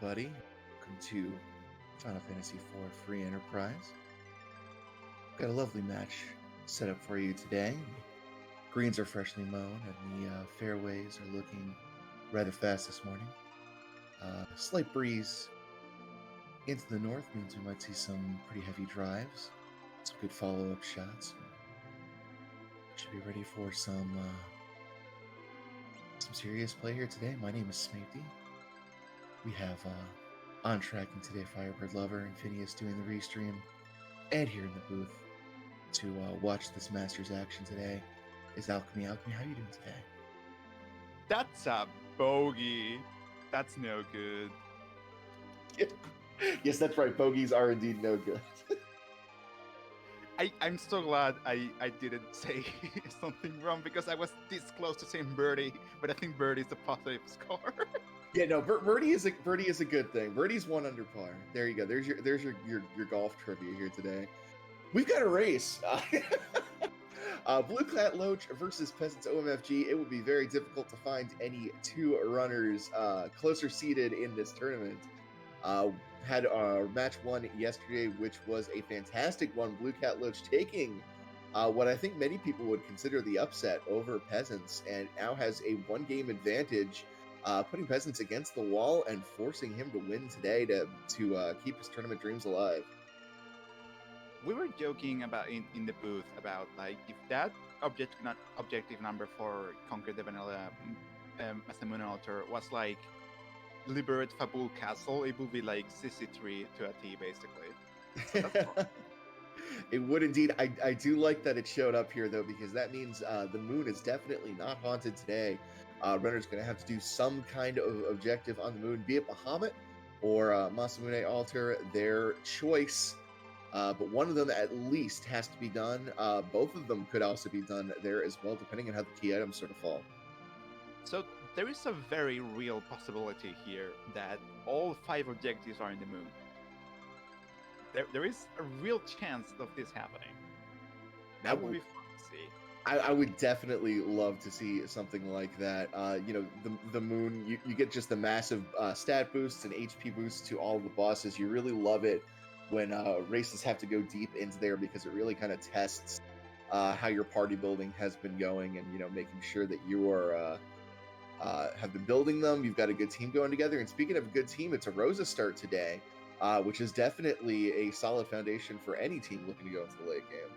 everybody. Welcome to Final Fantasy IV Free Enterprise. Got a lovely match set up for you today. Greens are freshly mown, and the fairways are looking rather fast this morning. Slight breeze into the north means we might see some pretty heavy drives, some good follow-up shots. Should be ready for some serious play here today. My name is Smithy. We have on tracking today Firebird Lover and Phineas doing the restream, and here in the booth to watch this Masters action today is Alchemy. Alchemy, how are you doing today? That's a bogey. That's no good. Yes, that's right. Bogeys are indeed no good. I'm so glad I didn't say something wrong because I was this close to saying birdie, but I think birdie is a positive score. Yeah, no, birdie is a good thing. Birdie's 1 under par. There you go. There's your golf trivia here today. We've got a race. Blue Cat Loach versus PeasantsOMFG. It would be very difficult to find any two runners closer seated in this tournament. Had match 1 yesterday, which was a fantastic one. Blue Cat Loach taking what I think many people would consider the upset over Peasants, and now has a 1-game advantage, putting Peasants against the wall and forcing him to win today to keep his tournament dreams alive. We were joking about in the booth about like if that objective number for Conquer the Vanilla Masamune Altar was like Liberate Fabul Castle, it would be like CC3 to a T basically. So that's fun. It would indeed. I do like that it showed up here though, because that means the moon is definitely not haunted today. Runner's going to have to do some kind of objective on the moon, be it Bahamut or Masamune Altar, their choice. But one of them at least has to be done. Both of them could also be done there as well, depending on how the key items sort of fall. So there is a very real possibility here that all 5 objectives are in the moon. There is a real chance of this happening. That would be fun to see. I would definitely love to see something like that. The moon, you get just the massive stat boosts and HP boosts to all the bosses. You really love it when races have to go deep into there, because it really kind of tests how your party building has been going, and making sure that you are have been building them. You've got a good team going together. And speaking of a good team, it's a Rosa start today, which is definitely a solid foundation for any team looking to go into the late game.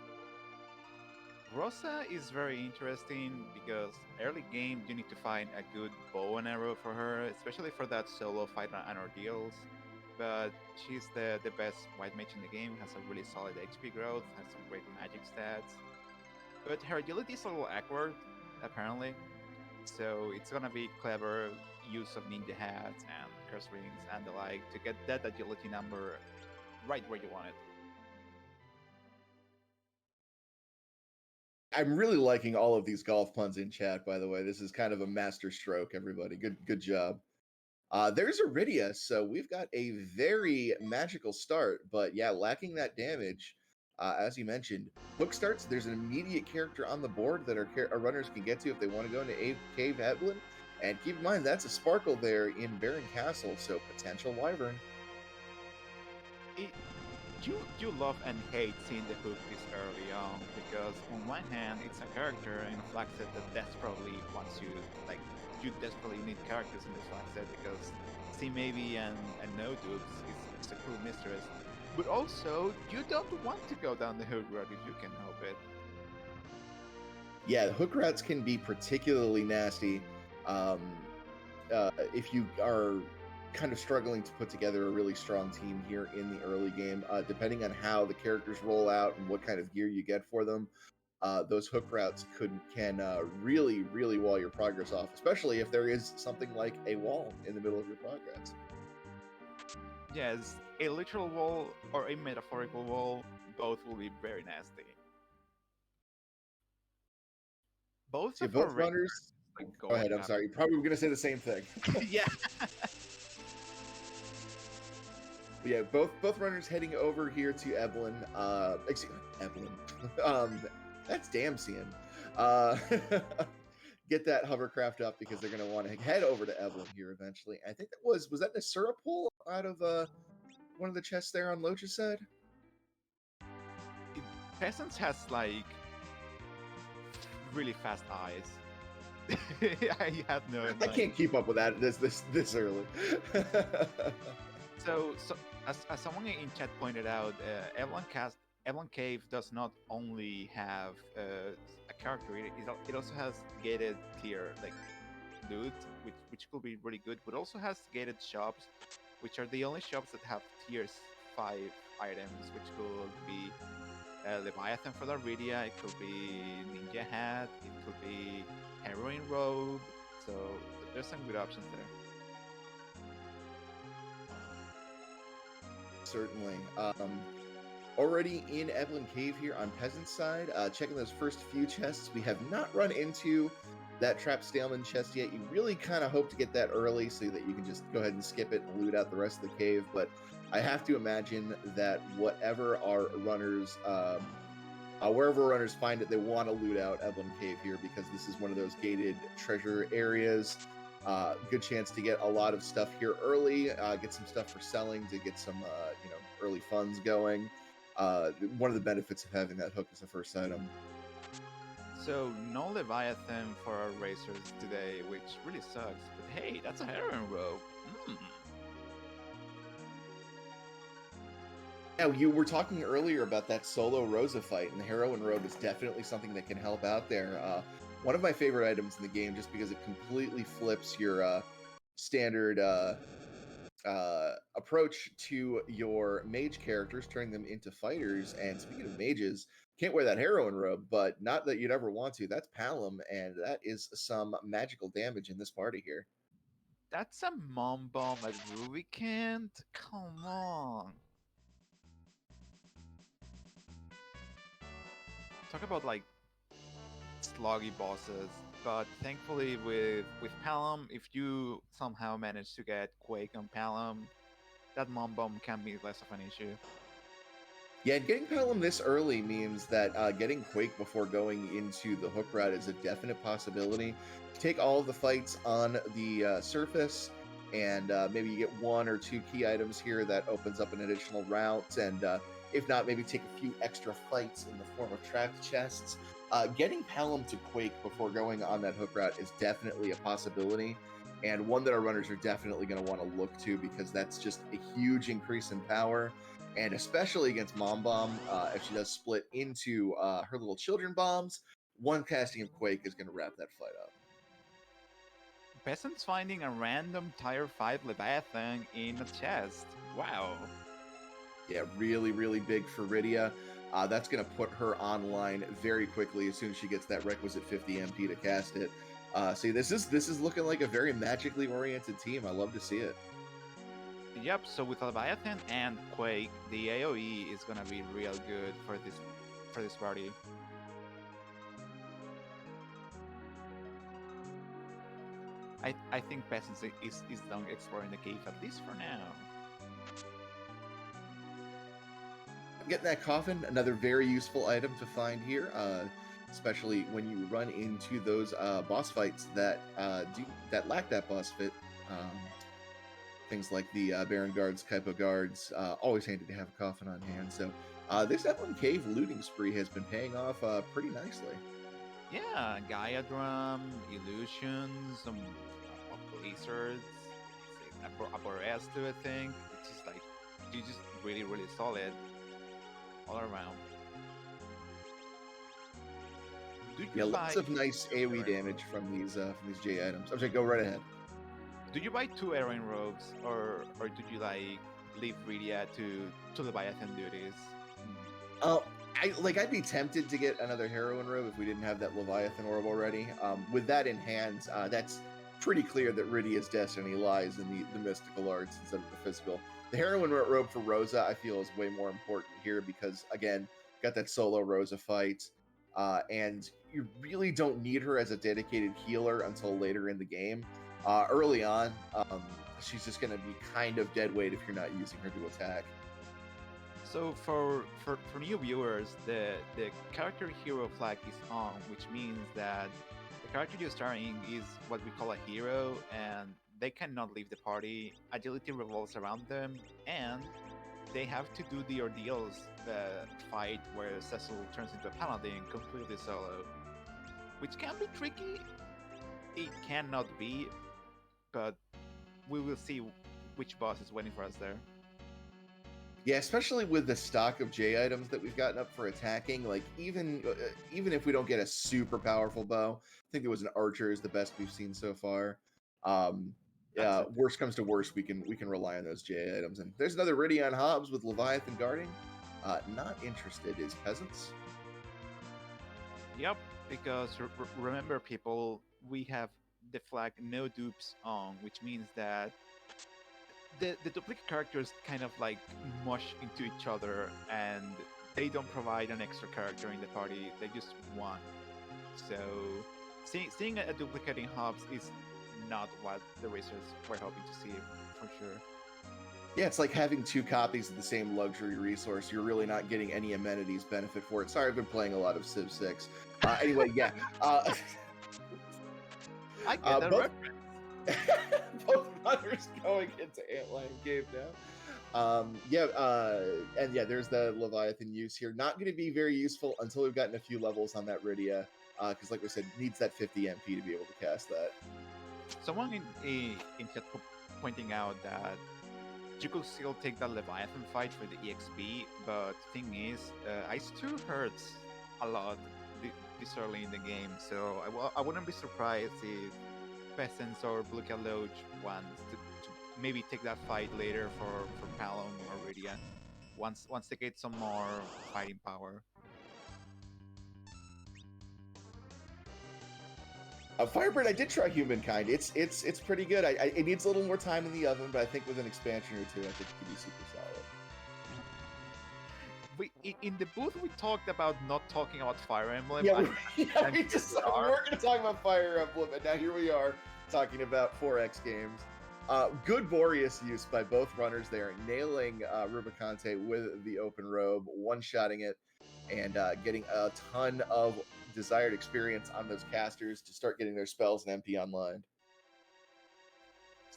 Rosa is very interesting because early game you need to find a good bow and arrow for her, especially for that solo fight and ordeals. But she's the best white mage in the game, has a really solid HP growth, has some great magic stats. But her agility is a little awkward, apparently. So it's gonna be clever use of ninja hats and curse rings and the like to get that agility number right where you want it. I'm really liking all of these golf puns in chat, by the way. This is kind of a master stroke, everybody. Good job. There's Iridia, so we've got a very magical start, but yeah, lacking that damage. As you mentioned, hook starts, there's an immediate character on the board that our runners can get to if they want to go into Cave Evelyn. And keep in mind, that's a Sparkle there in Baron Castle, so potential Wyvern. You love and hate seeing the hook this early on, because on one hand, it's a character in a flag set that desperately wants you, like, you desperately need characters in this flag set, because see maybe and no dupes is a cool mistress. But also, you don't want to go down the hook route if you can help it. Yeah, the hook routes can be particularly nasty if you are kind of struggling to put together a really strong team here in the early game. Depending on how the characters roll out and what kind of gear you get for them, those hook routes can really wall your progress off, especially if there is something like a wall in the middle of your progress. Yes, a literal wall or a metaphorical wall, both will be very nasty. Both runners. Go ahead. I'm sorry. You probably were going to say the same thing. Yeah. Yeah, both runners heading over here to Evelyn. Excuse me, Evelyn. That's Damsian. Get that hovercraft up, because they're going to want to head over to Evelyn here eventually. I think that was that Nasura pull out of one of the chests there on Loach's side? Peasants has like really fast eyes. I had no I can't keep up with that this early. So as someone in chat pointed out, Evelyn Cave does not only have a character; it also has gated tier like loot, which could be really good, but also has gated shops, which are the only shops that have tiers 5 items, which could be Leviathan for Larvidia, it could be Ninja Hat, it could be Heroine Robe. So there's some good options there. Certainly. Already in Evelyn Cave here on Peasant's side, checking those first few chests. We have not run into that Trap Staleman chest yet. You really kind of hope to get that early so that you can just go ahead and skip it and loot out the rest of the cave. But I have to imagine that whatever our runners, wherever runners find it, they want to loot out Evelyn Cave here because this is one of those gated treasure areas. Good chance to get a lot of stuff here early, get some stuff for selling to get some early funds going. One of the benefits of having that hook as the first item. So no Leviathan for our racers today, which really sucks. But hey, that's a Heroine Robe. Now, you were talking earlier about that solo Rosa fight, and the Heroine Robe is definitely something that can help out there. One of my favorite items in the game, just because it completely flips your standard approach to your mage characters, turning them into fighters. And speaking of mages, can't wear that Heroine Robe, but not that you'd ever want to. That's Palom, and that is some magical damage in this party here. That's a mom bomb at Rubicant? Come on. Talk about like sloggy bosses. But thankfully with Palom, if you somehow manage to get Quake on Palom, that mom bomb can be less of an issue. Yeah, getting Palom this early means that getting Quake before going into the hook route is a definite possibility. Take all of the fights on the surface, and maybe you get 1 or 2 key items here that opens up an additional route, and if not, maybe take a few extra fights in the form of trapped chests. Getting Palom to Quake before going on that hook route is definitely a possibility, and one that our runners are definitely going to want to look to because that's just a huge increase in power. And especially against Mom Bomb, if she does split into her little children bombs, one casting of Quake is going to wrap that fight up. Peasants finding a random tier 5 Leviathan in a chest. Wow. Yeah, really, really big for Rydia. That's going to put her online very quickly as soon as she gets that requisite 50 MP to cast it. See, this is looking like a very magically oriented team. I love to see it. Yep, so with Leviathan and Quake, the AoE is gonna be real good for this party. I think Peasants is done exploring the cave, at least for now. Getting that coffin, another very useful item to find here, especially when you run into those boss fights that lack that boss fit. Things like the Baron Guards, Kaipo Guards, always handy to have a coffin on hand. So this Evelyn Cave looting spree has been paying off pretty nicely. Yeah, Gaia Drum, Illusions, some Blizzards, a Boreastu, I think. It's just like, just really, really solid all around. Yeah, lots of nice AoE damage from these J items. I'm sorry, go right ahead. Do you buy 2 Heroine Robes, or do you like leave Rydia to Leviathan duties? I'd be tempted to get another Heroine Robe if we didn't have that Leviathan orb already. With that in hand, that's pretty clear that Rydia's destiny lies in the mystical arts instead of the physical. The Heroine Robe for Rosa, I feel, is way more important here because, again, got that solo Rosa fight, and you really don't need her as a dedicated healer until later in the game. Early on, she's just going to be kind of dead weight if you're not using her to attack. So for new viewers, the character hero flag is on, which means that the character you're starting is what we call a hero, and they cannot leave the party. Agility revolves around them, and they have to do the ordeals fight where Cecil turns into a paladin completely solo, which can be tricky. It cannot be, but we will see which boss is waiting for us there. Yeah, especially with the stock of J items that we've gotten up for attacking. Like even if we don't get a super powerful bow, I think it was an archer is the best we've seen so far. Worst comes to worst, we can rely on those J items. And there's another Rydia on Hobbs with Leviathan guarding. Not interested is Peasants. Yep, because remember, people, we have the flag no dupes on, which means that the duplicate characters kind of like mush into each other, and they don't provide an extra character in the party. They just one. So seeing a duplicate in Hobbs is not what the racers were hoping to see, for sure. Yeah, it's like having two copies of the same luxury resource. You're really not getting any amenities benefit for it. Sorry, I've been playing a lot of Civ 6. Anyway, yeah. I get that reference. Both runners going into Antlion Cave now. And yeah, there's the Leviathan use here. Not going to be very useful until we've gotten a few levels on that Rydia, because like we said, needs that 50 MP to be able to cast that. Someone in chat pointing out that you could still take that Leviathan fight for the EXP, but thing is, Ice 2 hurts a lot this early in the game, so I wouldn't be surprised if Peasants or Blue Cat Loach wants to maybe take that fight later for Palom or Rydia, once they get some more fighting power. Firebird, I did try Humankind. It's pretty good. It needs a little more time in the oven, but I think with an expansion or two, I think it could be super solid. In the booth, we talked about not talking about Fire Emblem. Yeah, we weren't going to talk about Fire Emblem, and now here we are talking about 4X games. Good Boreas use by both runners there, nailing Rubicante with the open robe, one-shotting it, and getting a ton of desired experience on those casters to start getting their spells and MP online.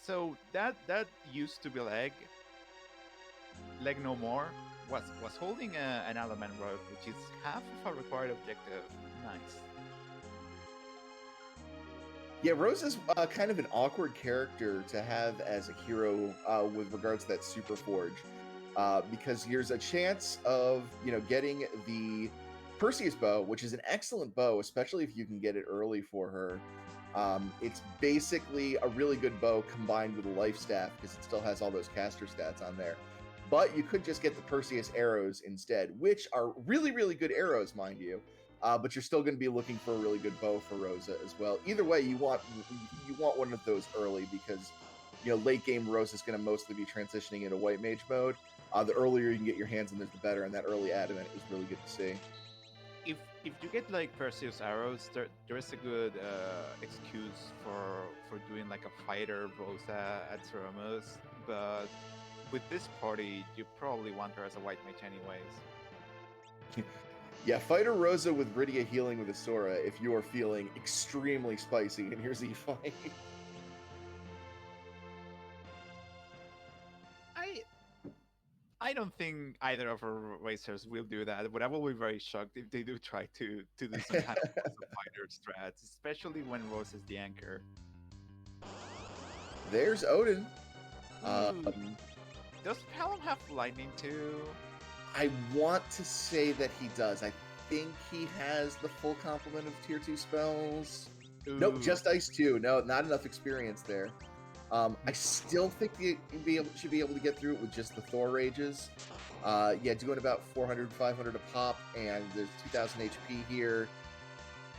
So that used to be leg no more was holding an element rope, which is half of a required objective. Nice. Yeah, Rose is kind of an awkward character to have as a hero with regards to that Super Forge, because there's a chance of getting the Perseus bow, which is an excellent bow, especially if you can get it early for her. It's basically a really good bow combined with a life staff because it still has all those caster stats on there. But you could just get the Perseus arrows instead, which are really, really good arrows, mind you. But you're still going to be looking for a really good bow for Rosa as well. Either way, you want one of those early because late game Rosa is going to mostly be transitioning into white mage mode. The earlier you can get your hands on this, the better, and that early adamant is really good to see. If you get like Perseus arrows, there is a good excuse for doing like a fighter Rosa at Zemus, but with this party, you probably want her as a white mage anyways. Yeah, fighter Rosa with Rydia healing with Asura if you are feeling extremely spicy, and here's the fight. I don't think either of our racers will do that, but I will be very shocked if they do try to do some kind of fighter strats, especially when Rose is the anchor. There's Odin. Does Palom have lightning too? I want to say that he does. I think he has the full complement of tier 2 spells. Ooh. Nope, just Ice 2. No, not enough experience there. I still think you should be able to get through it with just the Thor Rages. Yeah, doing about 400, 500 a pop, and there's 2000 HP here.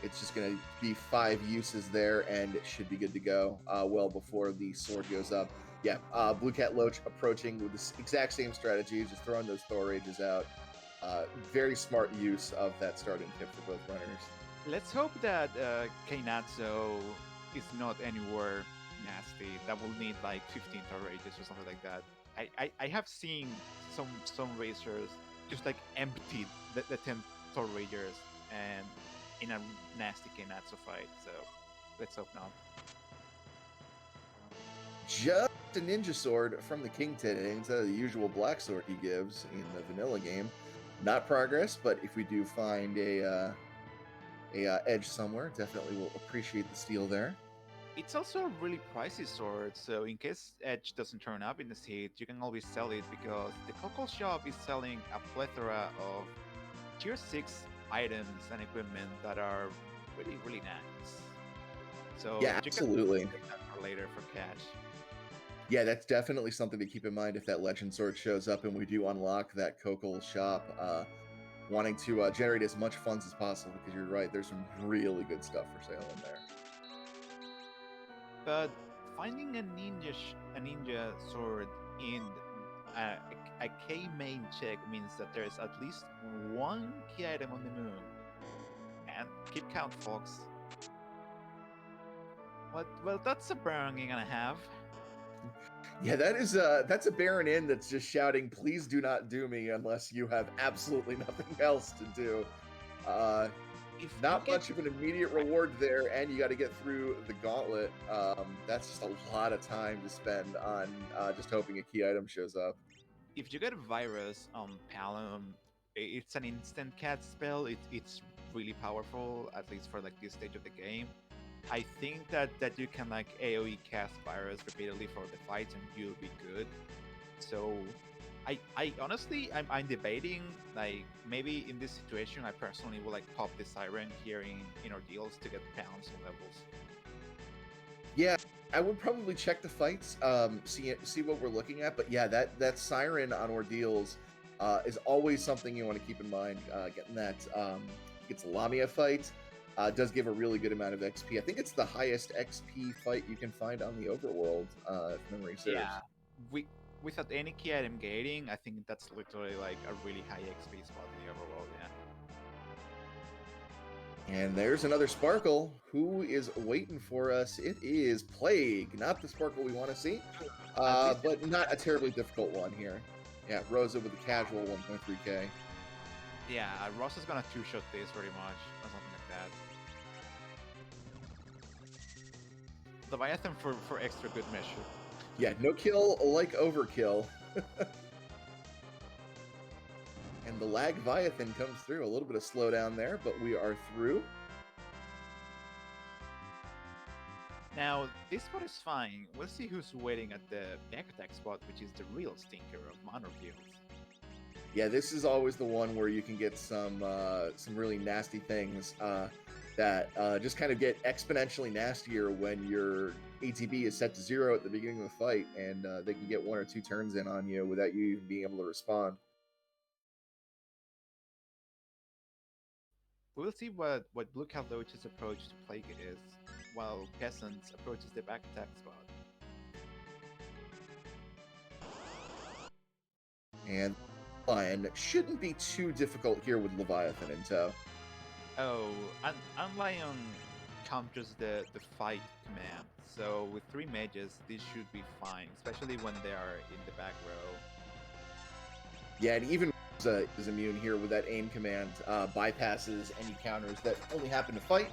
It's just going to be 5 uses there, and it should be good to go well before the sword goes up. Yeah, Blue Cat Loach approaching with the exact same strategy, just throwing those Thor Rages out. Very smart use of that starting kit for both runners. Let's hope that Keinatsu is not anywhere nasty. That will need like 15 Thor Rages or something like that. I have seen some racers just like empty the 10 Thor Ragers and in a nasty Keinatsu fight. So let's hope not. just a ninja sword from the king today instead of the usual black sword he gives in the vanilla game. Not progress, but if we do find a edge somewhere, definitely will appreciate the steal there. It's also a really pricey sword, so in case Edge doesn't turn up in the seat, you can always sell it because the Coco shop is selling a plethora of tier 6 items and equipment that are really, really nice. So Yeah, you can absolutely. take that for later for cash. Yeah, that's definitely something to keep in mind if that legend sword shows up and we do unlock that Kokol shop. Wanting to generate as much funds as possible because you're right, there's some really good stuff for sale in there. But finding a ninja sword in a, a K main check means that there's at least one key item on the moon. And keep count, folks. Well, that's a baranging and a half. Yeah, that's a Baron Inn that's just shouting, "Please do not do me unless you have absolutely nothing else to do." Not much of an immediate reward there, and you got to get through the gauntlet. That's just a lot of time to spend on just hoping a key item shows up. If you get a virus on Palom, it's an instant cat spell. It's really powerful, at least for like this stage of the game. I think that you can like AoE cast virus repeatedly for the fights and you'll be good. So I honestly I'm debating like maybe in this situation I personally will like pop the siren here in ordeals to get pounds and levels. Yeah, I would probably check the fights, see what we're looking at. But yeah, that siren on ordeals is always something you want to keep in mind. Getting that gets a Lamia fight. Does give a really good amount of XP. I think it's the highest XP fight you can find on the overworld, if memory serves. Yeah, without any key item gating, I think that's literally like a really high XP spot in the overworld. Yeah. And there's another Sparkle. Who is waiting for us? It is Plague, not the Sparkle we want to see, but not a terribly difficult one here. Yeah, Rosa with a casual 1.3k. Yeah, Ross is gonna two-shot this pretty much, or something like that. Leviathan for extra good measure. Yeah, no kill like overkill. And the Leviathan comes through. A little bit of slowdown there, but we are through. Now, this spot is fine. We'll see who's waiting at the back attack spot, which is the real stinker of Monor Fields. Yeah, this is always the one where you can get some really nasty things that just kind of get exponentially nastier when your ATB is set to 0 at the beginning of the fight, and they can get 1 or 2 turns in on you without you even being able to respond. We'll see what Blue Cat Loach's approach to Plague is, while Peasants approaches the back attack spot. And Lion shouldn't be too difficult here with Leviathan in tow. Oh, and Lion counters the fight command, so with 3 mages, this should be fine, especially when they are in the back row. Yeah, and even Rosa is immune here with that aim command, bypasses any counters that only happen to fight,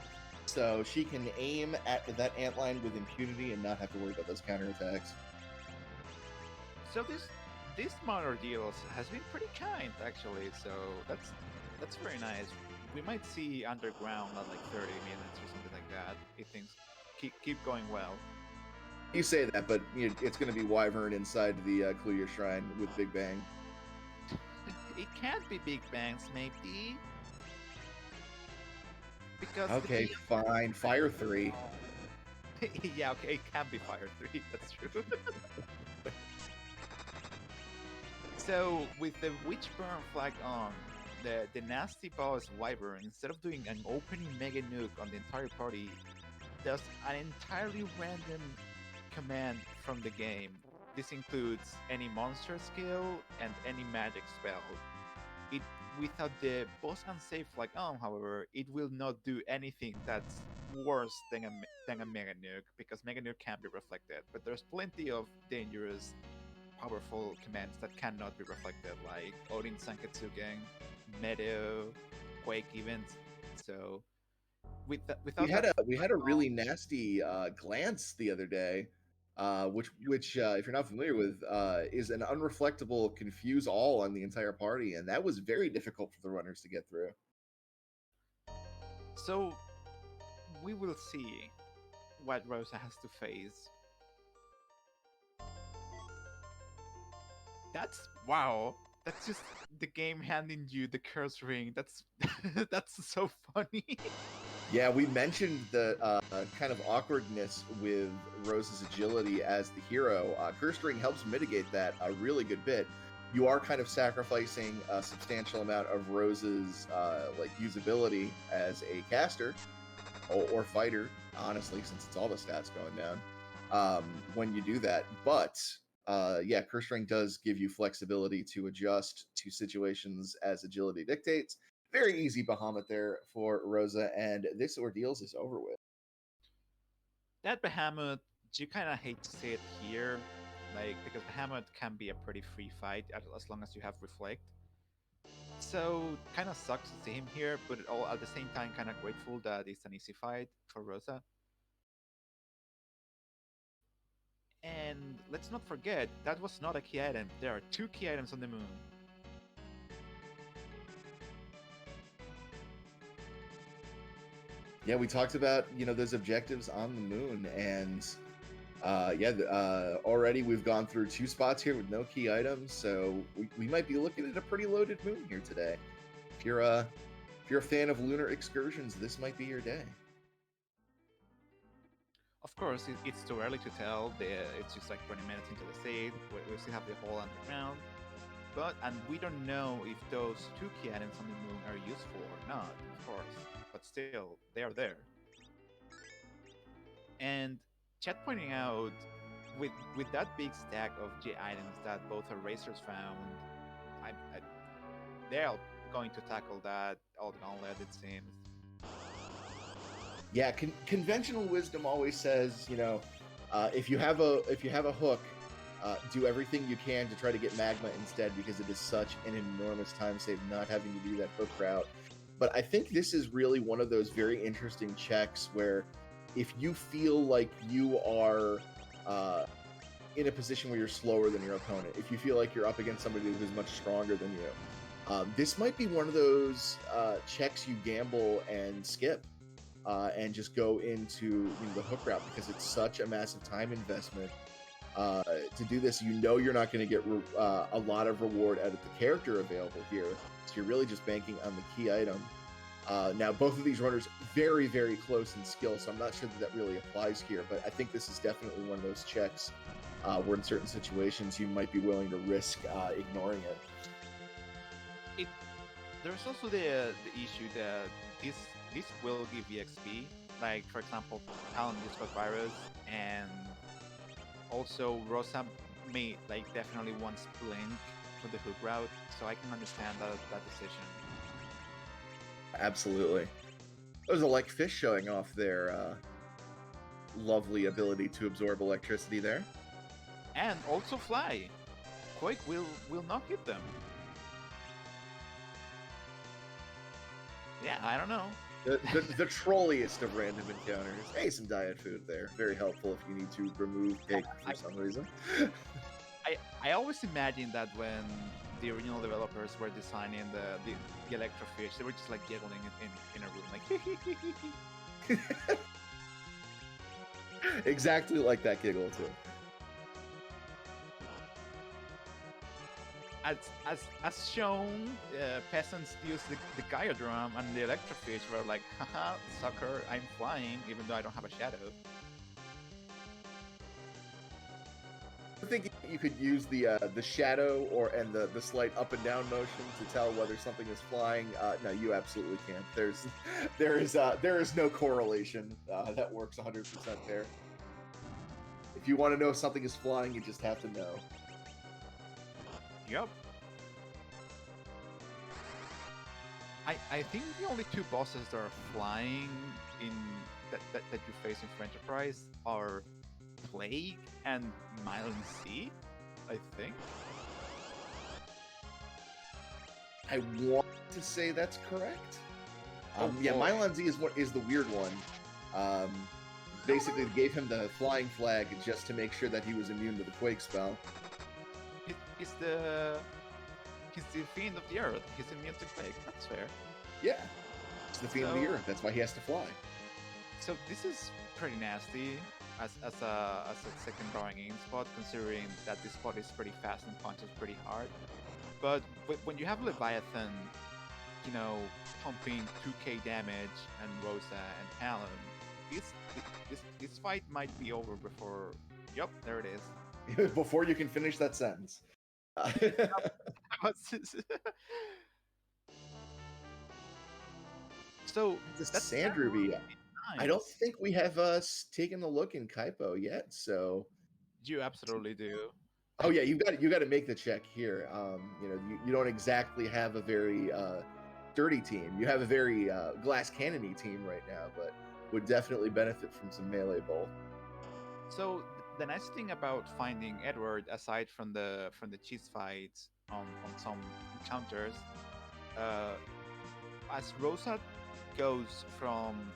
so she can aim at that antline with impunity and not have to worry about those counterattacks. So this Monor Deals has been pretty kind actually, so that's very nice. We might see underground at like 30 minutes or something like that if things keep going well. You say that, but it's going to be Wyvern inside the Clue Shrine with Big Bang. It can't be Big Bangs, maybe. Because okay, fine. Fire 3. Yeah, okay, it can be Fire 3. That's true. So with the Witchburn flag on, the nasty boss Wyvern, instead of doing an opening mega nuke on the entire party, does an entirely random command from the game. This includes any monster skill and any magic spell. It without the boss unsafe flag on, however, it will not do anything that's worse than a mega nuke because mega nuke can be reflected. But there's plenty of dangerous powerful commands that cannot be reflected, like Odin Sanketsuken, Meteor, Quake events. So without we had a really nasty glance the other day. which if you're not familiar with, is an unreflectable confuse all on the entire party, and that was very difficult for the runners to get through. So we will see what Rosa has to face. That's wow. That's just the game handing you the curse ring. That's that's so funny. Yeah, we mentioned the kind of awkwardness with Rose's agility as the hero. Curse Ring helps mitigate that a really good bit. You are kind of sacrificing a substantial amount of Rose's like usability as a caster or fighter, honestly, since it's all the stats going down when you do that. But yeah, Curse Ring does give you flexibility to adjust to situations as agility dictates. Very easy Bahamut there for Rosa, and this ordeals is over with. That Bahamut, you kind of hate to say it here, like because Bahamut can be a pretty free fight as long as you have Reflect. So kind of sucks to see him here, but all at the same time kind of grateful that it's an easy fight for Rosa. And let's not forget that was not a key item. There are 2 key items on the moon. Yeah, we talked about those objectives on the moon, and yeah, already we've gone through 2 spots here with no key items, so we might be looking at a pretty loaded moon here today. If you're a fan of lunar excursions, this might be your day. Of course, it's too early to tell. It's just like 20 minutes into the seed. We still have the whole underground. And we don't know if those 2 key items on the moon are useful or not, of course. But still, they are there. And Chat pointing out, with that big stack of G items that both Erasers found, they're going to tackle that all gauntlet, it seems. Yeah, conventional wisdom always says, if you have a hook, do everything you can to try to get magma instead, because it is such an enormous time save not having to do that hook route. But I think this is really one of those very interesting checks where if you feel like you are in a position where you're slower than your opponent, if you feel like you're up against somebody who's much stronger than you, this might be one of those checks you gamble and skip. And just go into the hook route, because it's such a massive time investment to do this. You're not going to get a lot of reward out of the character available here, so you're really just banking on the key item. Now, both of these runners very, very close in skill, so I'm not sure that really applies here, but I think this is definitely one of those checks where in certain situations you might be willing to risk ignoring it. There's also the issue that this will give EXP, like for example, Talon just got Virus, and also Rosa may definitely wants Blink for the hook route, so I can understand that decision. Absolutely. Those are like fish showing off their lovely ability to absorb electricity there. And also fly. Quake will not hit them. Yeah, I don't know. The trolliest of random encounters. Hey, some diet food there. Very helpful if you need to remove pig for some reason. I always imagined that when the original developers were designing the electrofish, they were just like giggling in a room, like Exactly like that giggle too. As shown, peasants use the Gaia drum, and the electrofish were like, haha, sucker, I'm flying, even though I don't have a shadow. I think you could use the shadow and the slight up and down motion to tell whether something is flying. No, you absolutely can't. There is no correlation that works 100% there. If you want to know if something is flying, you just have to know. Yep. I think the only 2 bosses that are flying that you face in French Enterprise are Plague and Mylan Sea, I think. I want to say that's correct. Yeah, boy. Mylan Z is the weird one. basically gave him the flying flag just to make sure that he was immune to the quake spell. He's the fiend of the earth. He's immune to quake. That's fair. Yeah, it's the fiend of the earth. That's why he has to fly. So this is pretty nasty as a second drawing in spot, considering that this spot is pretty fast and punches pretty hard. But when you have Leviathan, you know, pumping 2k damage and Rosa and Talon, this fight might be over before. Yep, there it is. Before you can finish that sentence. So the Sand Ruby. Nice. I don't think we have taken a look in Kaipo yet. So you absolutely do. Oh yeah, you got to make the check here. You know, you don't exactly have a very dirty team. You have a very glass cannony team right now, but would definitely benefit from some melee bowl. So the nice thing about finding Edward, aside from the cheese fights on some encounters, as Rosa goes from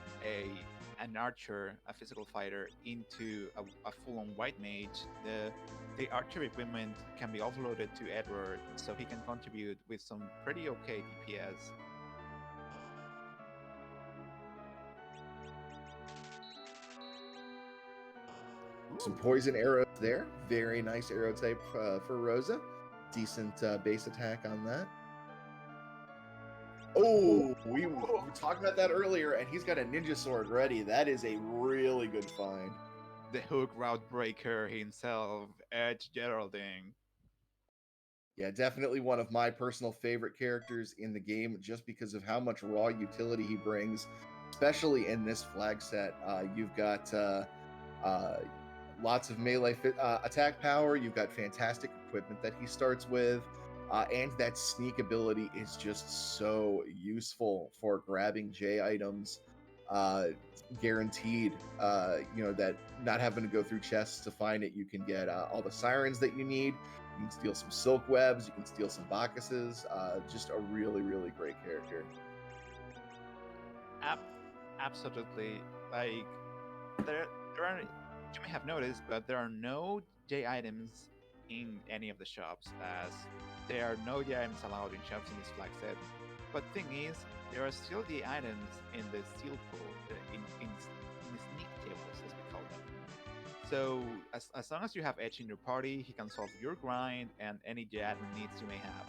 an archer, a physical fighter, into a full-on white mage, the archer equipment can be offloaded to Edward, so he can contribute with some pretty okay DPS. Some poison arrows there. Very nice arrow type for Rosa. Decent base attack on that. Oh, we were talking about that earlier, and he's got a ninja sword ready. That is a really good find. The hook route breaker himself, Edge Geraldine. Yeah, definitely one of my personal favorite characters in the game, just because of how much raw utility he brings, especially in this flag set. You've got lots of melee attack power. You've got fantastic equipment that he starts with. And that sneak ability is just so useful for grabbing J items. Guaranteed, you know, that not having to go through chests to find it, you can get all the sirens that you need. You can steal some silk webs. You can steal some Bacchuses. Just a really, really great character. Absolutely. Like, there are, you may have noticed, but there are no J items in any of the shops, as there are no J items allowed in shops in this flag set. But thing is, there are still the items in the steel pool, in the sneak tables, as we call them. So as long as you have Edge in your party, he can solve your grind and any J item needs you may have.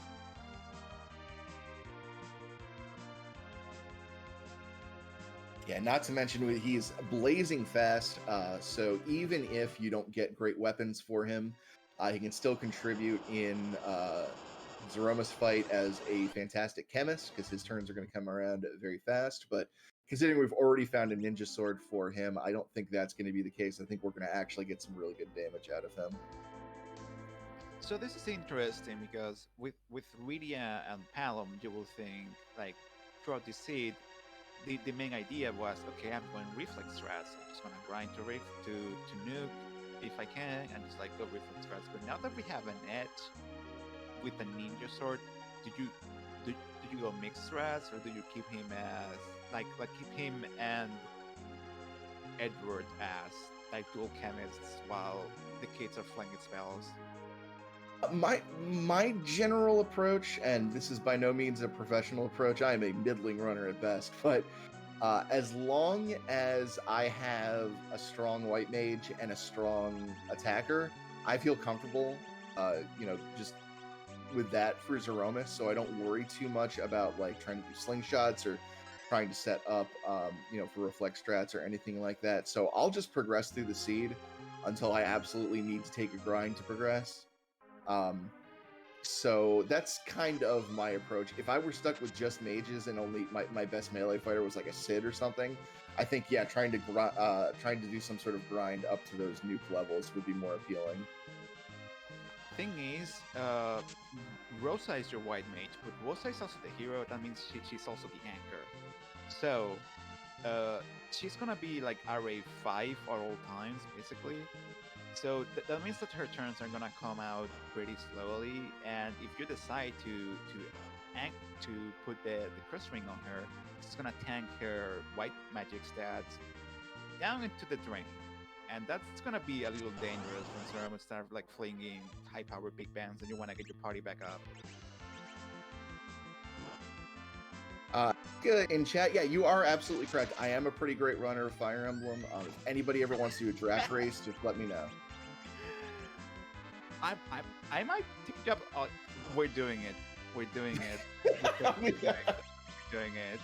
Yeah, not to mention he's blazing fast, so even if you don't get great weapons for him, he can still contribute in Zeromus fight as a fantastic chemist, because his turns are going to come around very fast. But considering we've already found a ninja sword for him, I don't think that's going to be the case. I think we're going to actually get some really good damage out of him. So this is interesting, because with Rydia and Palom, you will think, like, throughout the seed, the main idea was, okay, I'm going reflex strats. I'm just going to grind to nuke if I can, and just like go reflex strats. But now that we have an Edge with a ninja sword, did you go mixed strats, or do you keep him as like keep him and Edward as like dual chemists while the kids are flinging spells? My general approach, and this is by no means a professional approach, I am a middling runner at best, but as long as I have a strong white mage and a strong attacker, I feel comfortable, you know, just with that for Zeromus, so I don't worry too much about like trying to do slingshots or trying to set up, you know, for reflex strats or anything like that. So I'll just progress through the seed until I absolutely need to take a grind to progress. So that's kind of my approach. If I were stuck with just mages and only my best melee fighter was like a Sid or something, I think, yeah, trying to do some sort of grind up to those nuke levels would be more appealing. Thing is, Rosa is your white mage, but Rosa is also the hero. That means she's also the anchor. So she's gonna be like RA5 at all times, basically. So that means that her turns are gonna come out pretty slowly, and if you decide to put the Curse Ring on her, it's gonna tank her white magic stats down into the drain. And that's gonna be a little dangerous when someone start like flinging high power big bangs and you wanna get your party back up. Good in chat. Yeah, you are absolutely correct. I am a pretty great runner of Fire Emblem. If anybody ever wants to do a draft race, just let me know. I might take up. We're doing it. We're doing it. We're doing it.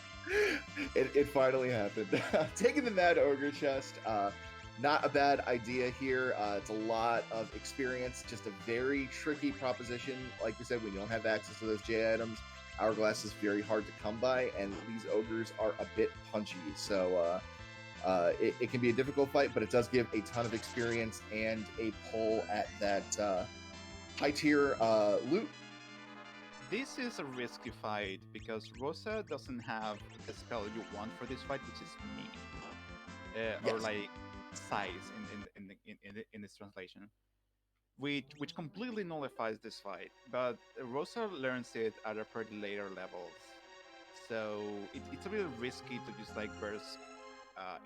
It finally happened. Taking the Mad Ogre chest. Not a bad idea here. It's a lot of experience. Just a very tricky proposition. Like we said, when you don't have access to those J items, Hourglass is very hard to come by, and these ogres are a bit punchy. So it can be a difficult fight, but it does give a ton of experience and a pull at that high tier loot. This is a risky fight because Rosa doesn't have the spell you want for this fight, which is me, Yes. or like size in this translation, which completely nullifies this fight. But Rosa learns it at a pretty later levels, so it's a little risky to just like burst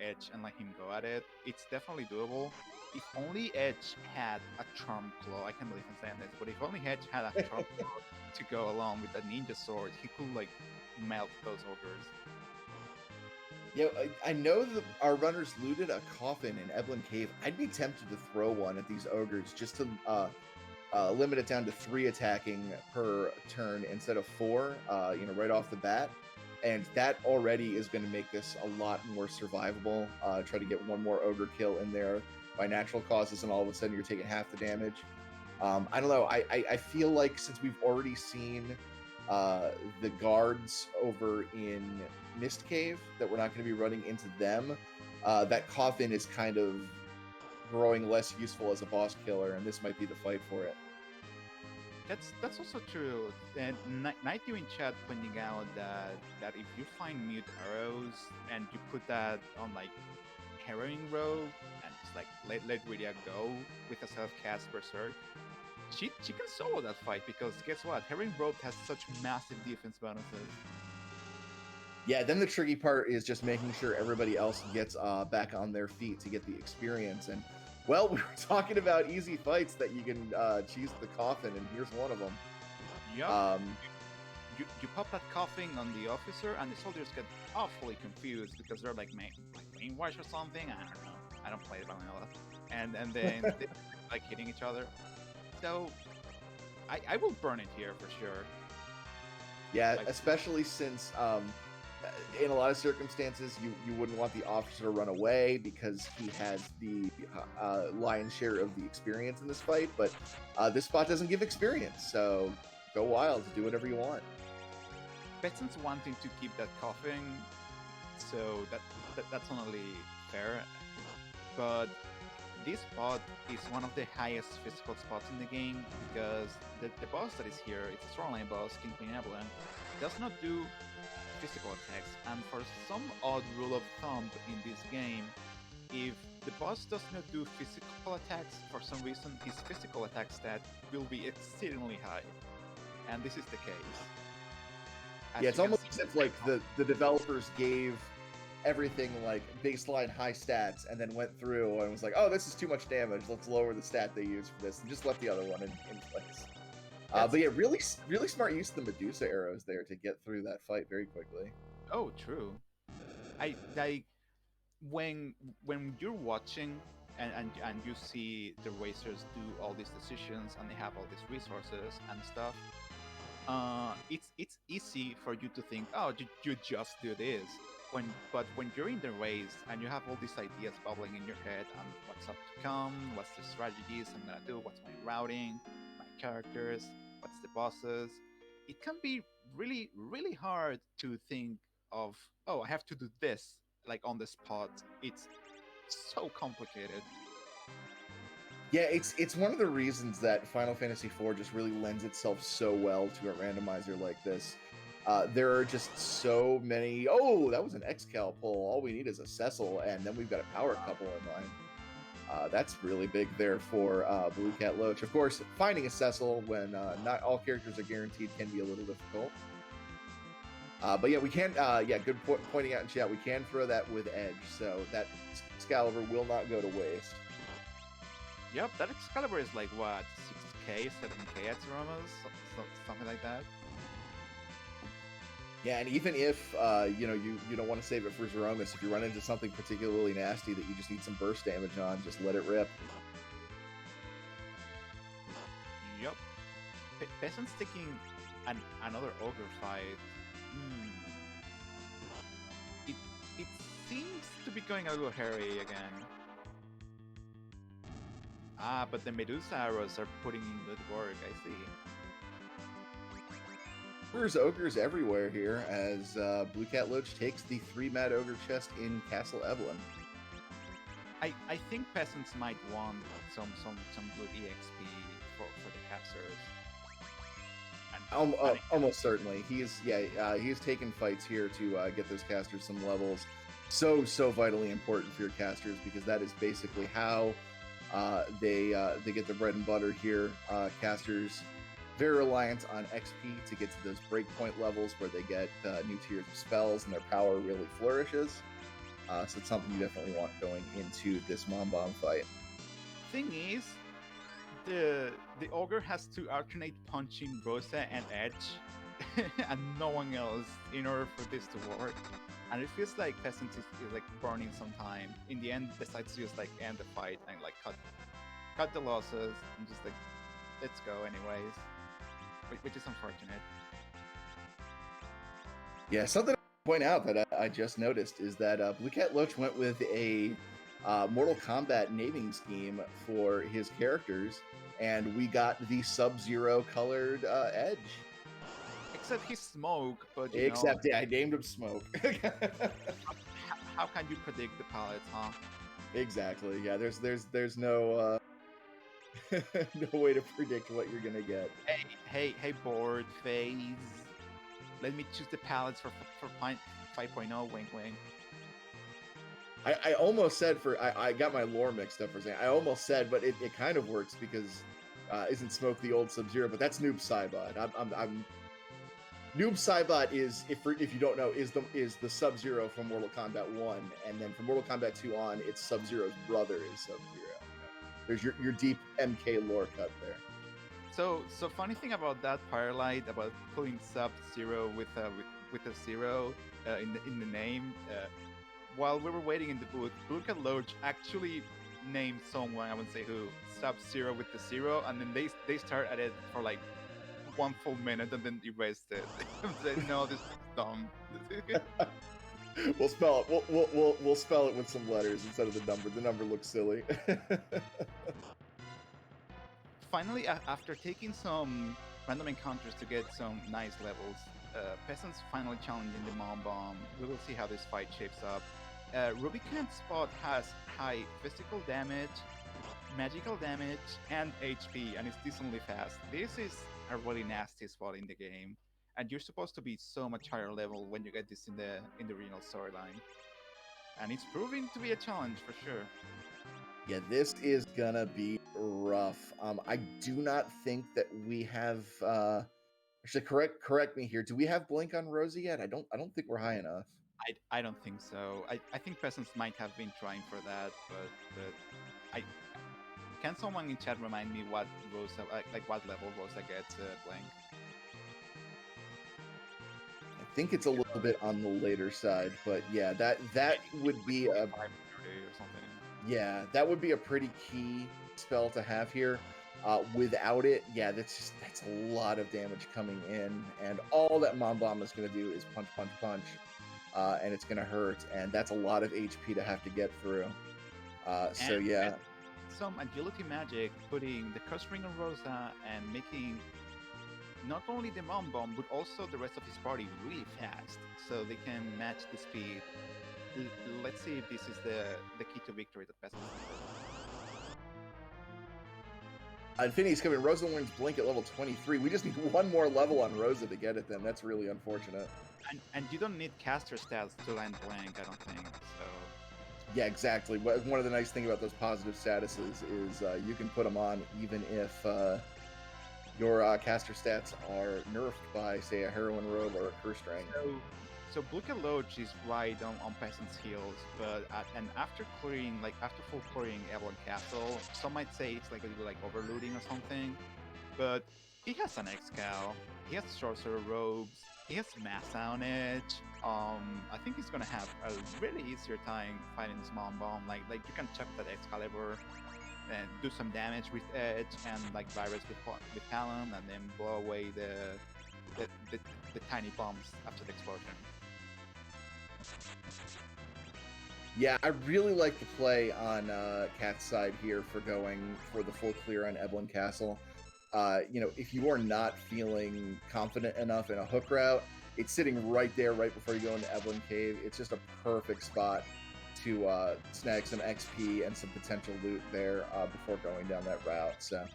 Edge and let him go at it. It's definitely doable. If only Edge had a Charm Claw, I can't believe I'm saying this, but if only Edge had a Charm Claw to go along with the Ninja Sword, he could like melt those ogres. Yeah, I know that our runners looted a coffin in Eblin Cave. I'd be tempted to throw one at these ogres just to limit it down to 3 attacking per turn instead of 4, right off the bat. And that already is going to make this a lot more survivable. Try to get one more ogre kill in there by natural causes, and all of a sudden you're taking half the damage. I don't know. I feel like since we've already seen the guards over in Mist Cave, that we're not going to be running into them. That coffin is kind of growing less useful as a boss killer, and this might be the fight for it. That's also true. And Night in chat pointing out that if you find mute arrows and you put that on like Herring row and just like let Rydia go with a self-cast berserk, she can solo that fight, because guess what? Herring row has such massive defense bonuses. Yeah, then the tricky part is just making sure everybody else gets back on their feet to get the experience. And well, we were talking about easy fights that you can cheese the coffin, and here's one of them. Yep. You pop that coffin on the officer, and the soldiers get awfully confused because they're like brainwashed or something. I don't know. I don't play vanilla, and then they like hitting each other. So I will burn it here for sure. Yeah, like, especially since in a lot of circumstances you wouldn't want the officer to run away because he has the lion's share of the experience in this fight. But this spot doesn't give experience, so go wild, do whatever you want. Peasants wanting to keep that coffin, so that's only fair. But this spot is one of the highest physical spots in the game, because the boss that is here, it's a strongline boss, Kingpin Evelyn, does not do physical attacks, and for some odd rule of thumb in this game, if the boss does not do physical attacks, for some reason his physical attack stat will be exceedingly high, and this is the case. Yeah, it's almost as if like the developers gave everything like baseline high stats and then went through and was like, oh, this is too much damage, let's lower the stat they use for this, and just left the other one in place. But yeah, really smart use of the Medusa arrows there to get through that fight very quickly. Oh, true. I when you're watching and you see the racers do all these decisions and they have all these resources and stuff, it's easy for you to think, oh, you just do this. But when you're in the race and you have all these ideas bubbling in your head on what's up to come, what's the strategies I'm gonna do, what's my routing, my characters, what's the bosses, it can be really, really hard to think of, oh, I have to do this like on the spot. It's so complicated. Yeah, it's one of the reasons that Final Fantasy IV just really lends itself so well to a randomizer like this. There are just so many. Oh, that was an Excal pull. All we need is a Cecil, and then we've got a power couple in line. That's really big there for Blue Cat Loach. Of course, finding a Cecil when not all characters are guaranteed can be a little difficult. But yeah, we can. Yeah, good pointing out in chat. We can throw that with edge, so that Excalibur will not go to waste. Yep, that Excalibur is like what, 6k, 7k at Zemus, something like that. Yeah, and even if you know you don't want to save it for Zeromus, if you run into something particularly nasty that you just need some burst damage on, just let it rip. Yep. Peasant's taking another ogre fight. It seems to be going a little hairy again. Ah, but the Medusa arrows are putting in good work, I see. There's ogres everywhere here as Blue Cat Loach takes the 3 Mad Ogre chest in Castle Evelyn. I think Peasants might want some good EXP for the casters. Almost certainly. He's taken fights here to get those casters some levels. So vitally important for your casters, because that is basically how they get their bread and butter here. Casters very reliant on XP to get to those breakpoint levels where they get new tiers of spells and their power really flourishes. So it's something you definitely want going into this Mom Bomb fight. Thing is, the ogre has to alternate punching Rosa and Edge and no one else in order for this to work. And it feels like Peasant is like burning some time. In the end, decides to just like end the fight and like cut the losses and just like, let's go anyways. Which is unfortunate. Yeah, something to point out that I just noticed is that Blue Cat Loach went with a Mortal Kombat naming scheme for his characters, and we got the Sub-Zero colored Edge. Except he's Smoke, but yeah, I named him Smoke. How can you predict the palettes, huh? Exactly. Yeah, there's no no way to predict what you're gonna get. Hey, board phase. Let me choose the palettes for 5.0. Wink, wink. I almost said I got my lore mixed up for a second. I almost said, but it kind of works because isn't Smoke the old Sub-Zero? But that's Noob Saibot. I'm Noob Saibot is, if you don't know, is the Sub-Zero from Mortal Kombat 1, and then from Mortal Kombat 2 on, it's Sub-Zero's brother is Sub-Zero. There's your deep MK lore cut there. So funny thing about that Firelight, about putting Sub-Zero with a zero in the name. While we were waiting in the booth, Blue Cat Loach actually named someone, I wouldn't say who, Sub-Zero with the zero, and then they start at it for like 1 full minute and then erased it. Said, no, this is dumb. We'll spell it. We'll spell it with some letters instead of the number. The number looks silly. Finally, after taking some random encounters to get some nice levels, Peasants finally challenging the Mom Bomb. We will see how this fight shapes up. Rubicant's spot has high physical damage, magical damage, and HP, and it's decently fast. This is a really nasty spot in the game, and you're supposed to be so much higher level when you get this in the regional storyline. And it's proving to be a challenge for sure. Yeah, this is gonna be rough. I do not think that we have. Actually, correct me here. Do we have Blink on Rosie yet? I don't think we're high enough. I don't think so. I think Peasants might have been trying for that, but can someone in chat remind me what Rosa, like what level Rosa gets Blink? I think it's a little bit on the later side, but yeah, that would be a 530 or something. Yeah, that would be a pretty key spell to have here. Without it, yeah, that's a lot of damage coming in, and all that Mom Bomb is going to do is punch, and it's going to hurt, and that's a lot of HP to have to get through. So yeah, some agility magic, putting the Curse Ring on Rosa and making not only the Mom Bomb but also the rest of his party really fast, so they can match the speed. Let's see if this is the key to victory that Peasants has. Infinity's coming. Rosa learns Blink at level 23. We just need one more level on Rosa to get it then. That's really unfortunate. And you don't need caster stats to land Blink, I don't think. So. Yeah, exactly. One of the nice things about those positive statuses is you can put them on even if your caster stats are nerfed by, say, a heroine robe or a curse ring. So Blue Cat Loach is right on Peasant's heels, but and after full clearing Evelyn Castle, some might say it's like a little like overlooting or something, but he has an X-Cal, he has Sorcerer Robes, he has Massa on Edge. I think he's gonna have a really easier time fighting this Mom Bomb. Like you can chuck that Excalibur and do some damage with Edge and like virus with Talon, and then blow away the tiny bombs after the explosion. Yeah, I really like the play on Cat's side here for going for the full clear on Evelyn Castle. If you are not feeling confident enough in a hook route, it's sitting right there, right before you go into Evelyn Cave. It's just a perfect spot to snag some XP and some potential loot there before going down that route. So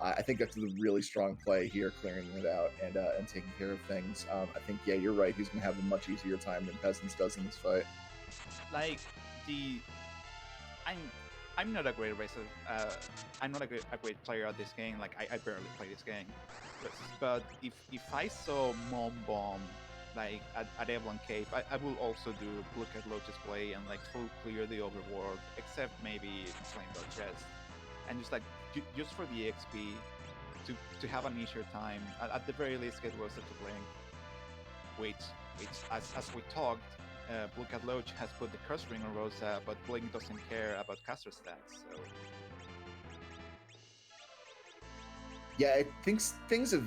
I think that's a really strong play here, clearing it out and taking care of things. I think, yeah, you're right. He's going to have a much easier time than Peasants does in this fight. Like I'm not a great racer. I'm not a great player at this game. Like I barely play this game. But if I saw Mom Bomb like at Evelyn Cave, I will also do look at Loach's play and like full clear the overworld, except maybe Flamebow Chest, and just like just for the XP to have an easier time. At the very least, get Rosa to blink. Which as we talked. Blue Cat Loach has put the curse ring on Rosa, but Blink doesn't care about caster stats. So yeah, things have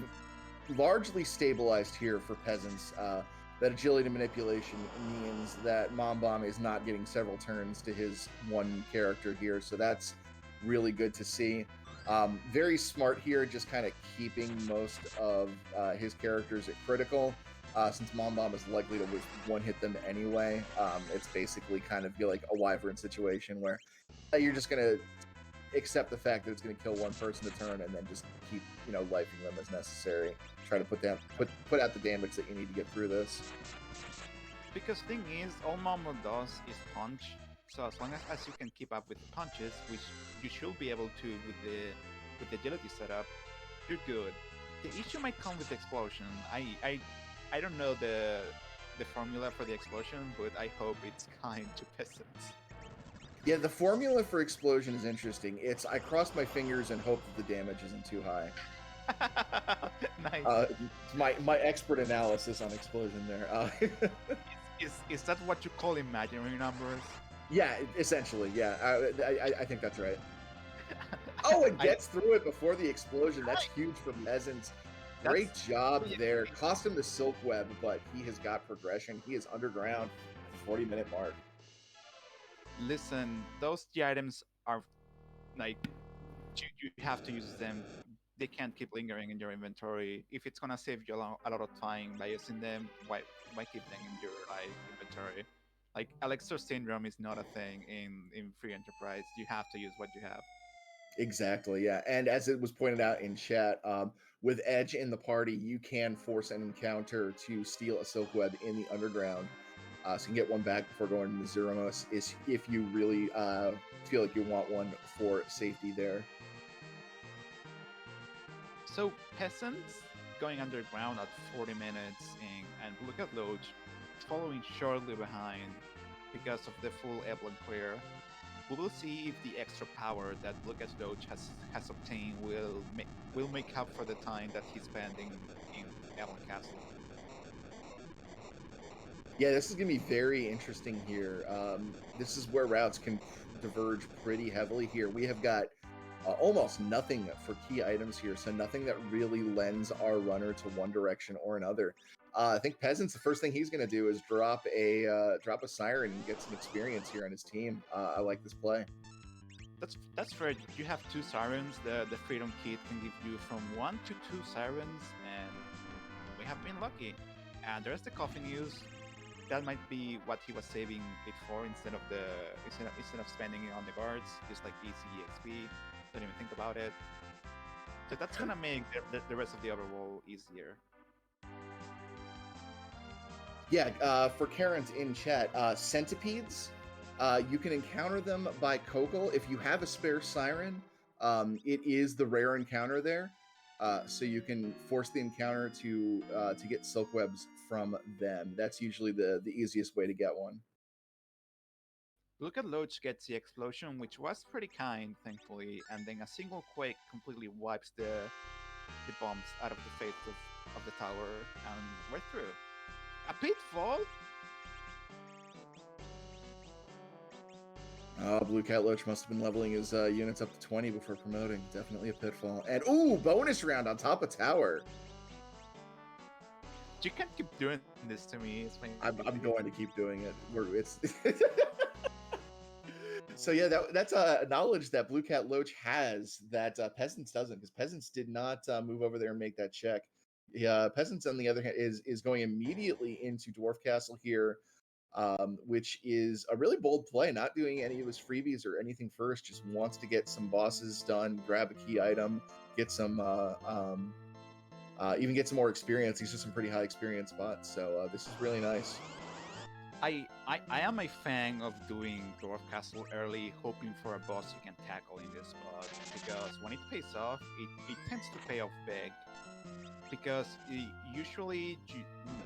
largely stabilized here for Peasants. That agility manipulation means that Mom Bomb is not getting several turns to his one character here, so that's really good to see. Very smart here, just kind of keeping most of his characters at critical. Since Mom Bomb is likely to one-hit them anyway, it's basically kind of like a Wyvern situation where you're just going to accept the fact that it's going to kill one person a turn and then just keep, lifing them as necessary. Try to put out the damage that you need to get through this. Because thing is, all Mom Bomb does is punch, so as long as you can keep up with punches, which you should be able to with the agility setup, you're good. The issue might come with the explosion. I don't know the formula for the explosion, but I hope it's kind to Peasants. Yeah, the formula for explosion is interesting. I cross my fingers and hope that the damage isn't too high. Nice. My expert analysis on explosion there. Is that what you call imaginary numbers? Yeah, essentially. Yeah, I think that's right. Oh, it gets through it before the explosion. That's huge for Peasants. Great job there. Cost him the Silk Web, but he has got progression. He is underground at the 40-minute mark. Listen, those G items are like you have to use them. They can't keep lingering in your inventory. If it's gonna save you a lot of time by using them, why keep them in your inventory? Like Elixir Syndrome is not a thing in Free Enterprise. You have to use what you have. Exactly, yeah. And as it was pointed out in chat, with Edge in the party, you can force an encounter to steal a Silk Web in the underground. So you can get one back before going to the Zemus if you really feel like you want one for safety there. So Peasants going underground at 40 minutes and Blue Cat Loach following shortly behind because of the full Evelyn clear. We will see if the extra power that Blue Cat Loach has obtained will make up for the time that he's spending in Evelyn Castle. Yeah, this is going to be very interesting here. This is where routes can diverge pretty heavily here. We have got almost nothing for key items here, so nothing that really lends our runner to one direction or another. I think Peasants, the first thing he's going to do is drop a Siren and get some experience here on his team. I like this play. That's fair. You have 2 Sirens. The Freedom Kit can give you from 1 to 2 Sirens, and we have been lucky. And there's the Coffin News. That might be what he was saving it for instead of spending it on the guards, just like easy EXP. Don't even think about it. So that's gonna make the rest of the overworld easier. Yeah, for Karen's in chat, centipedes, you can encounter them by Kokol. If you have a spare Siren, it is the rare encounter there. so you can force the encounter to get silk webs from them. That's usually the easiest way to get one. Look at Loach gets the explosion, which was pretty kind, thankfully, and then a single quake completely wipes the bombs out of the face of the tower, and we're through. A pitfall? Blue Cat Loach must have been leveling his units up to 20 before promoting. Definitely a pitfall. And ooh, bonus round on top of tower. You can't keep doing this to me. I'm going to keep doing it. It's so yeah, that's a knowledge that Blue Cat Loach has that Peasants doesn't, because Peasants did not move over there and make that check. Yeah, Peasants on the other hand is going immediately into Dwarf Castle here, which is a really bold play, not doing any of his freebies or anything first, just wants to get some bosses done, grab a key item, get some even get some more experience. These are some pretty high experience spots, so this is really nice. I am a fan of doing Dwarf Castle early, hoping for a boss you can tackle in this spot, because when it pays off, it tends to pay off big. Because usually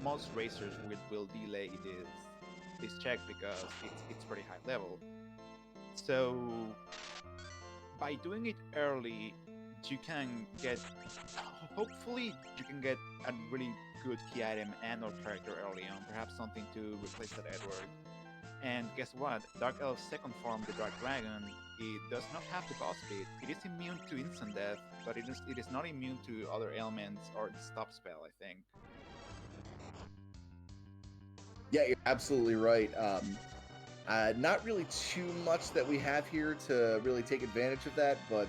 most racers will delay this check because it's pretty high level. So by doing it early, you can get, hopefully you can get a really good key item and or character early on, perhaps something to replace that Edward. And guess what? Dark Elf's second form, the Dark Dragon, it does not have the boss kit. It is immune to instant death, but it is not immune to other ailments or the stop spell, I think. Yeah, you're absolutely right. Not really too much that we have here to really take advantage of that, but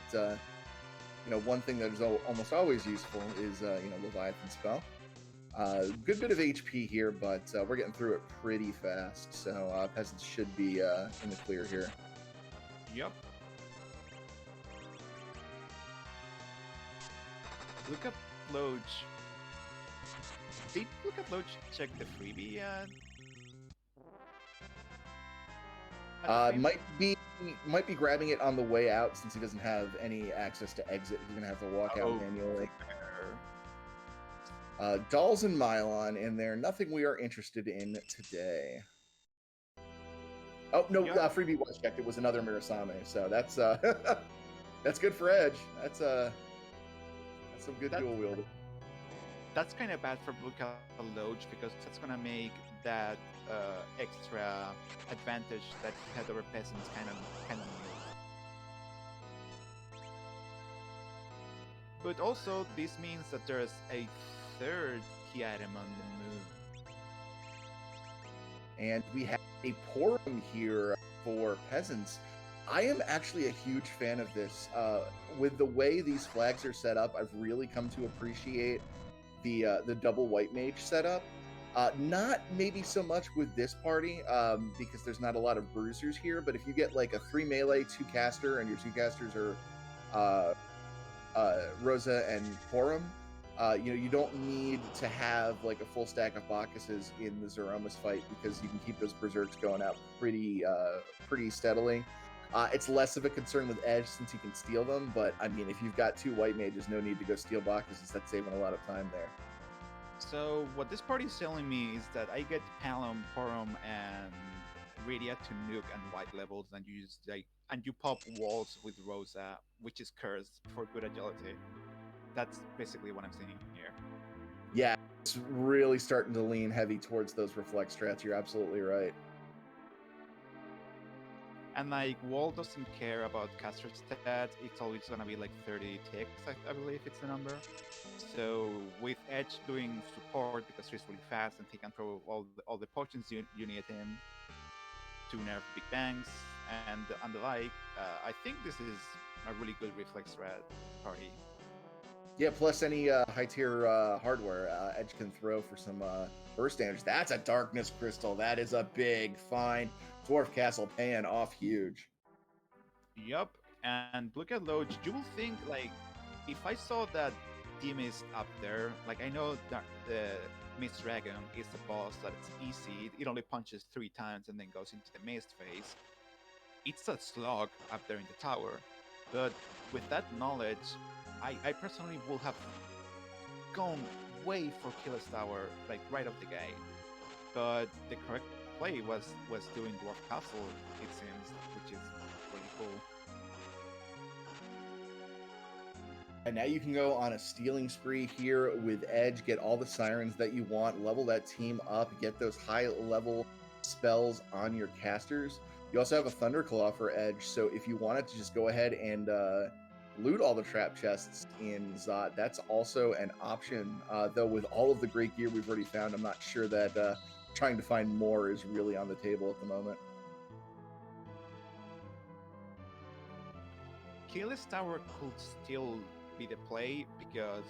one thing that is almost always useful is Leviathan spell. Good bit of HP here, but we're getting through it pretty fast, so Peasants should be in the clear here. Yep. Look up Loach. Did Look at Loach check the freebie yet? Might be grabbing it on the way out, since he doesn't have any access to exit. He's gonna have to walk out manually. Dolls and Mylon in there. Nothing we are interested in today. Oh no, yep. Freebie was checked. It was another Mirasame, so that's that's good for Edge. That's some good dual wielding. That's kind of bad for Blue Cat Loach, because that's gonna make that extra advantage that he had over Peasants kind of mute. But also, this means that there's a third key item on the moon. And we have a Porum here for Peasants. I am actually a huge fan of this. With the way these flags are set up, I've really come to appreciate the double white mage setup. Not maybe so much with this party, because there's not a lot of bruisers here, but if you get like a 3 melee, 2 caster, and your 2 casters are Rosa and Porum, you don't need to have like a full stack of Bacchuses in the Zeromus fight, because you can keep those berserks going out pretty steadily. It's less of a concern with Edge, since you can steal them, but I mean, if you've got 2 white mages, no need to go steal Bacchuses. That's saving a lot of time there. So what this party is telling me is that I get Palom, Porum, and Radia to nuke and white levels, and you pop walls with Rosa, which is cursed for good agility. That's basically what I'm seeing here. Yeah, it's really starting to lean heavy towards those reflect strats. You're absolutely right. And Wall doesn't care about caster stats. It's always gonna be like 30 ticks, I believe it's the number. So with Edge doing support, because he's really fast and he can throw all the potions you need him to nerf Big Bangs and the like, I think this is a really good reflex strat party. Yeah, plus any high tier hardware Edge can throw for some burst damage. That's a Darkness Crystal. That is a big find. Dwarf Castle paying off huge. Yup, and look at Loach. You will think, like, if I saw that D-Mist up there, like, I know that the Mist Dragon is a boss that it's easy. It only punches 3 times and then goes into the Mist phase. It's a slog up there in the tower. But with that knowledge, I personally would have gone way for Killer's Tower, like right off the gate. But the correct play was doing Dwarf Castle, it seems, which is really cool. And now you can go on a stealing spree here with Edge, get all the sirens that you want, level that team up, get those high level spells on your casters. You also have a Thunderclaw for Edge, so if you wanted to just go ahead and loot all the trap chests in Zot, that's also an option. Though with all of the great gear we've already found, I'm not sure that trying to find more is really on the table at the moment. Killer's Tower could still be the play because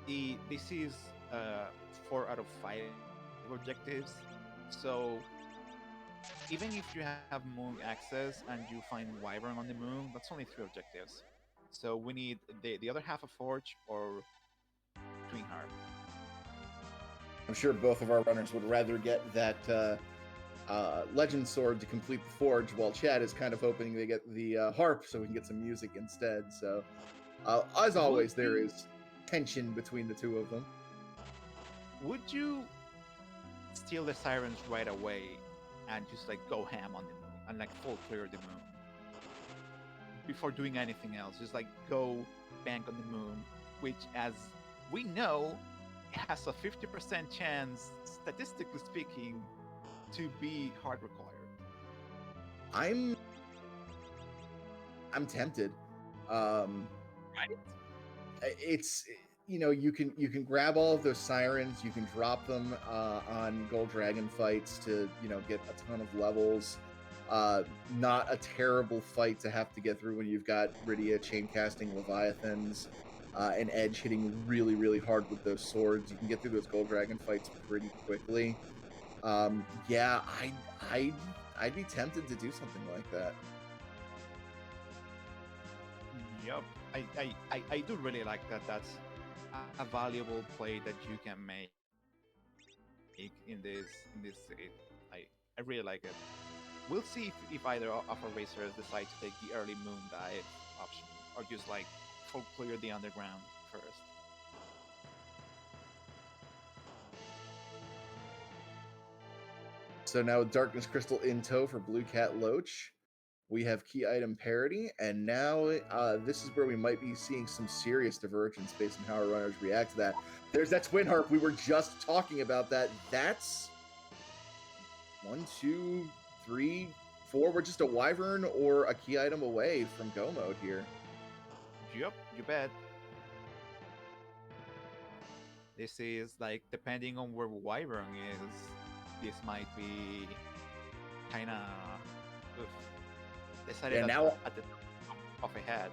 this is 4 out of 5 objectives. So even if you have moon access and you find Wyvern on the moon, that's only 3 objectives. So we need the other half of Forge or Twin Harp. I'm sure both of our runners would rather get that Legend Sword to complete the Forge, while Chad is kind of hoping they get the Harp so we can get some music instead. So, as always, there is tension between the two of them. Would you steal the Sirens right away and just like go ham on the moon and like full clear the moon before doing anything else? Just like go bank on the moon, which, as we know, has a 50% chance, statistically speaking, to be hard required. I'm tempted. Right? It's, you know, you can grab all of those sirens, you can drop them on Gold Dragon fights to, you know, get a ton of levels. Not a terrible fight to have to get through when you've got Rydia chain casting Leviathans and Edge hitting really, really hard with those swords. You can get through those Gold Dragon fights pretty quickly. Yeah, I'd be tempted to do something like that. Yep, I do really like that. That's a valuable play that you can make in this seed. I really like it. We'll see if either of our racers decide to take the early moon dive option or just like full clear the underground first. So now with Darkness Crystal in tow for Blue Cat Loach, we have key item parity, and now this is where we might be seeing some serious divergence based on how our runners react to that. There's that Twin Harp. We were just talking about that. That's 1, 2, 3, 4. We're just a Wyvern or a key item away from go mode here. Yep, you bet. This is like, depending on where Wyvern is, this might be kind of decided Yeah, now at the top of a head.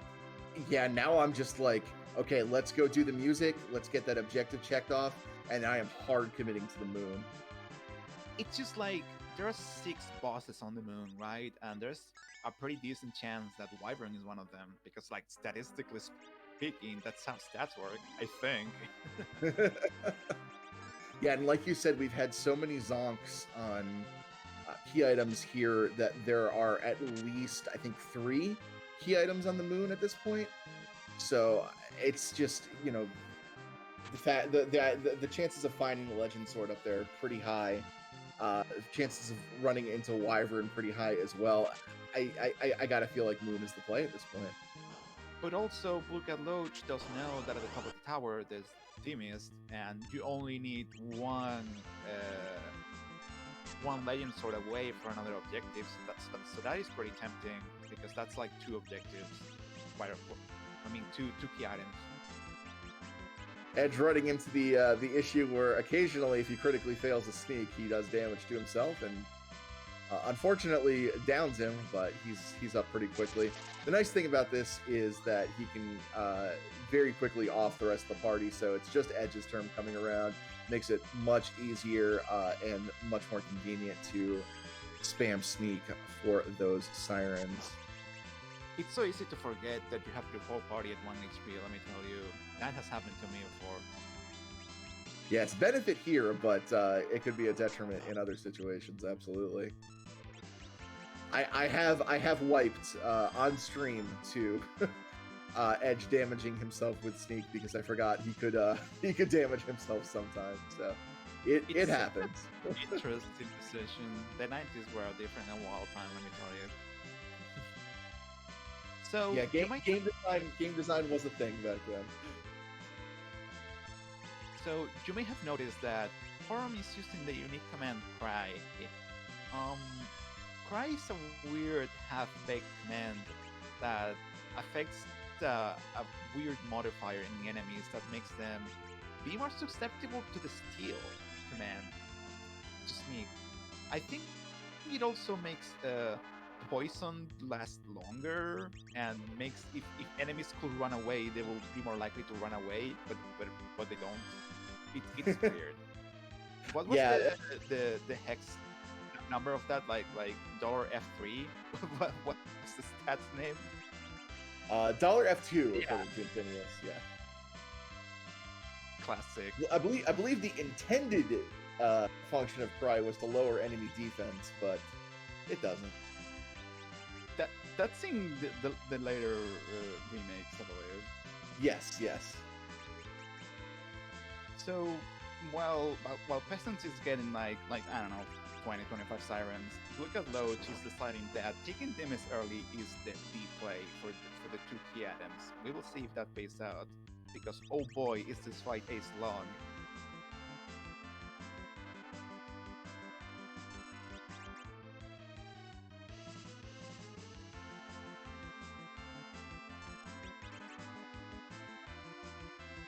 Yeah, now I'm just like, okay, let's go do the music. Let's get that objective checked off, and I am hard committing to the moon. It's just like there are 6 bosses on the moon, right? And there's a pretty decent chance that Wyvern is one of them because, like, statistically speaking, that's how stats work, I think. Yeah, and like you said, we've had so many zonks on key items here that there are at least, I think, 3 key items on the moon at this point. So it's just, you know, the chances of finding the Legend Sword up there are pretty high. Chances of running into Wyvern pretty high as well. I gotta feel like moon is the play at this point. But also, Blue Cat Loach does know that at the top of the tower there's Themist, and you only need one Legend Sword away for another objective. So that is pretty tempting because that's like 2 objectives. I mean, two key items. Edge running into the issue where occasionally, if he critically fails a sneak, he does damage to himself, and unfortunately downs him, but he's up pretty quickly. The nice thing about this is that he can very quickly off the rest of the party, so it's just Edge's turn coming around. Makes it much easier and much more convenient to spam sneak for those sirens. It's so easy to forget that you have your whole party at 1 HP, let me tell you. That has happened to me before. Yeah, it's a benefit here, but it could be a detriment in other situations, absolutely. I have wiped on stream to Edge damaging himself with Sneak because I forgot he could he could damage himself sometimes. So it happens. Interesting decision. The 90s were a different and wild time, let me tell you. So yeah, game design was a thing back then. So you may have noticed that Forum is using the unique command Cry. Um, Cry is a weird half-baked command that affects a weird modifier in enemies that makes them be more susceptible to the steal command. Just me. I think it also makes poison last longer and makes if enemies could run away, they will be more likely to run away, but they don't. It's weird. What was the hex number of that? Like $F3? What's the stats name? $F2 according to Infinius. Yeah. Classic. I believe the intended function of Cry was to lower enemy defense, but it doesn't. That's in the later remakes, I believe. Yes. So while Peasants is getting like I don't know 20-25 sirens, look at Loach is deciding that taking them as early is the play for the two key items. We will see if that pays out, because oh boy, is this fight ace long.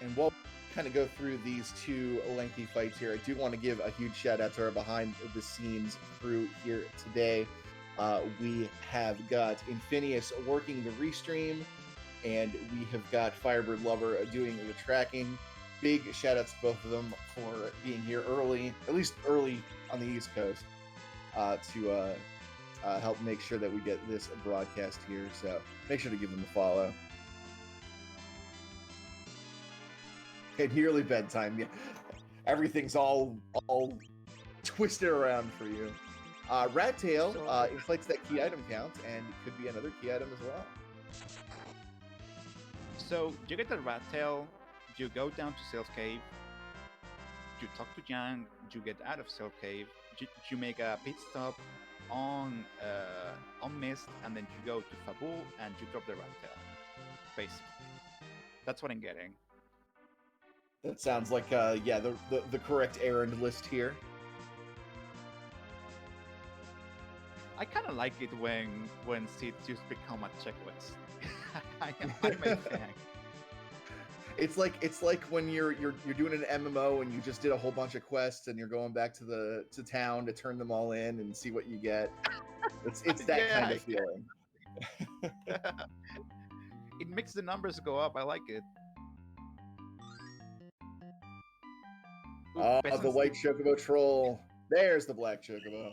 And while we kind of go through these two lengthy fights here, I do want to give a huge shout out to our behind the scenes crew here today. We have got Infinius working the restream, and we have got Firebird Lover doing the tracking. Big shout outs to both of them for being here early, at least early on the East Coast, to help make sure that we get this broadcast here. So make sure to give them a follow. Okay, nearly bedtime. Yeah, everything's all twisted around for you. Rat Tail inflates that key item count, and it could be another key item as well. So you get the Rat Tail, you go down to Sail's Cave, you talk to Yang, you get out of Sail Cave, you make a pit stop on Mist, and then you go to Fabul and you drop the Rat Tail. Basically, that's what I'm getting. That sounds like the correct errand list here. I kind of like it when seeds just become a checklist. I'm a fan. It's like when you're doing an MMO and you just did a whole bunch of quests and you're going back to town to turn them all in and see what you get. It's that kind of feeling. It makes the numbers go up. I like it. Oh, the white chocobo troll. There's the black chocobo.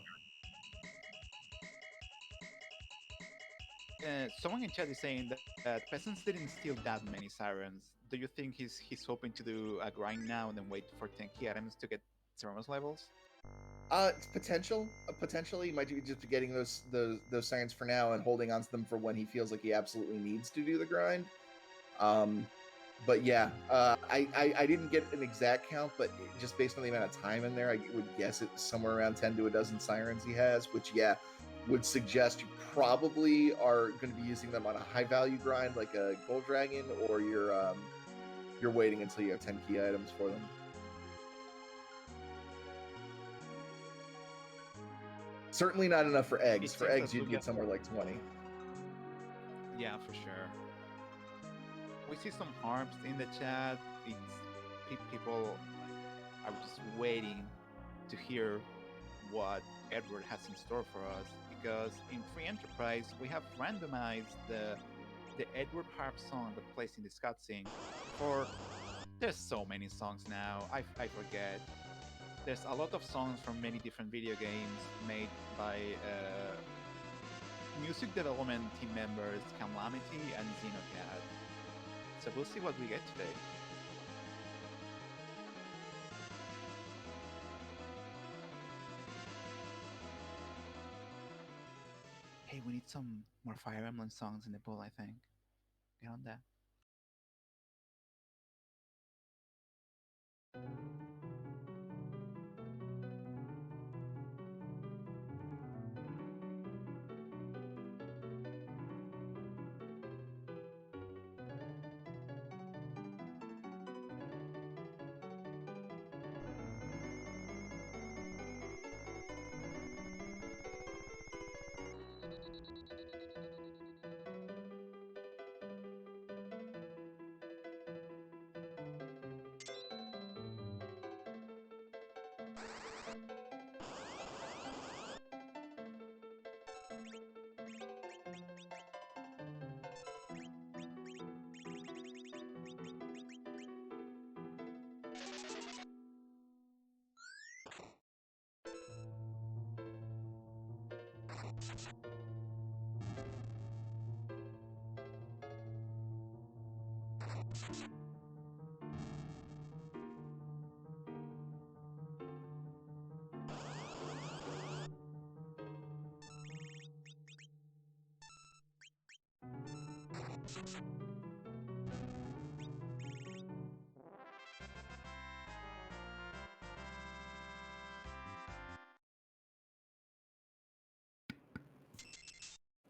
Someone in chat is saying that Peasants didn't steal that many sirens. Do you think he's hoping to do a grind now and then wait for 10 key items to get Zemus levels? It's potentially he might be just getting those sirens for now and holding on to them for when he feels like he absolutely needs to do the grind. But yeah, I didn't get an exact count, but just based on the amount of time in there, I would guess it's somewhere around 10 to a dozen sirens he has, which would suggest you probably are going to be using them on a high value grind like a gold dragon, or you're waiting until you have 10 key items for them. Certainly not enough for eggs. For eggs, you'd get somewhere like 20. Yeah, for sure. We see some harps in the chat. People are just waiting to hear what Edward has in store for us, because in Free Enterprise we have randomized the Edward harp song that plays in this cutscene. There's so many songs now. I forget. There's a lot of songs from many different video games made by music development team members Calamity and Xenocat. So we'll see what we get today. Hey, we need some more Fire Emblem songs in the pool, I think. Get on that.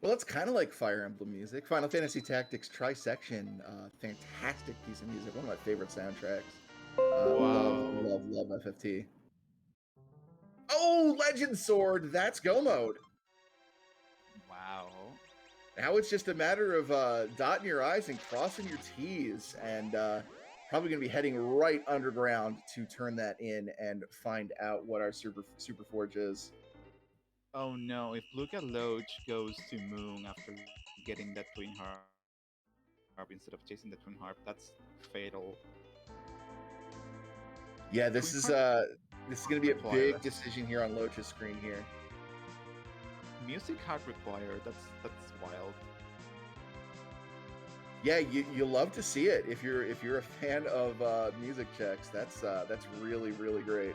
Well, it's kind of like Fire Emblem music. Final Fantasy Tactics Trisection, fantastic piece of music. One of my favorite soundtracks. Wow. Love FFT. Oh, Legend Sword! That's Go Mode. Wow. Now it's just a matter of dotting your I's and crossing your T's, and probably going to be heading right underground to turn that in and find out what our Super Forge is. Oh no, if Luca Loach goes to Moon after getting that Twin Harp instead of chasing the Twin Harp, that's fatal. Yeah, this is going to be a big decision here on Loach's screen here. Music hard required. That's wild. Yeah, you love to see it if you're a fan of music checks. That's really great.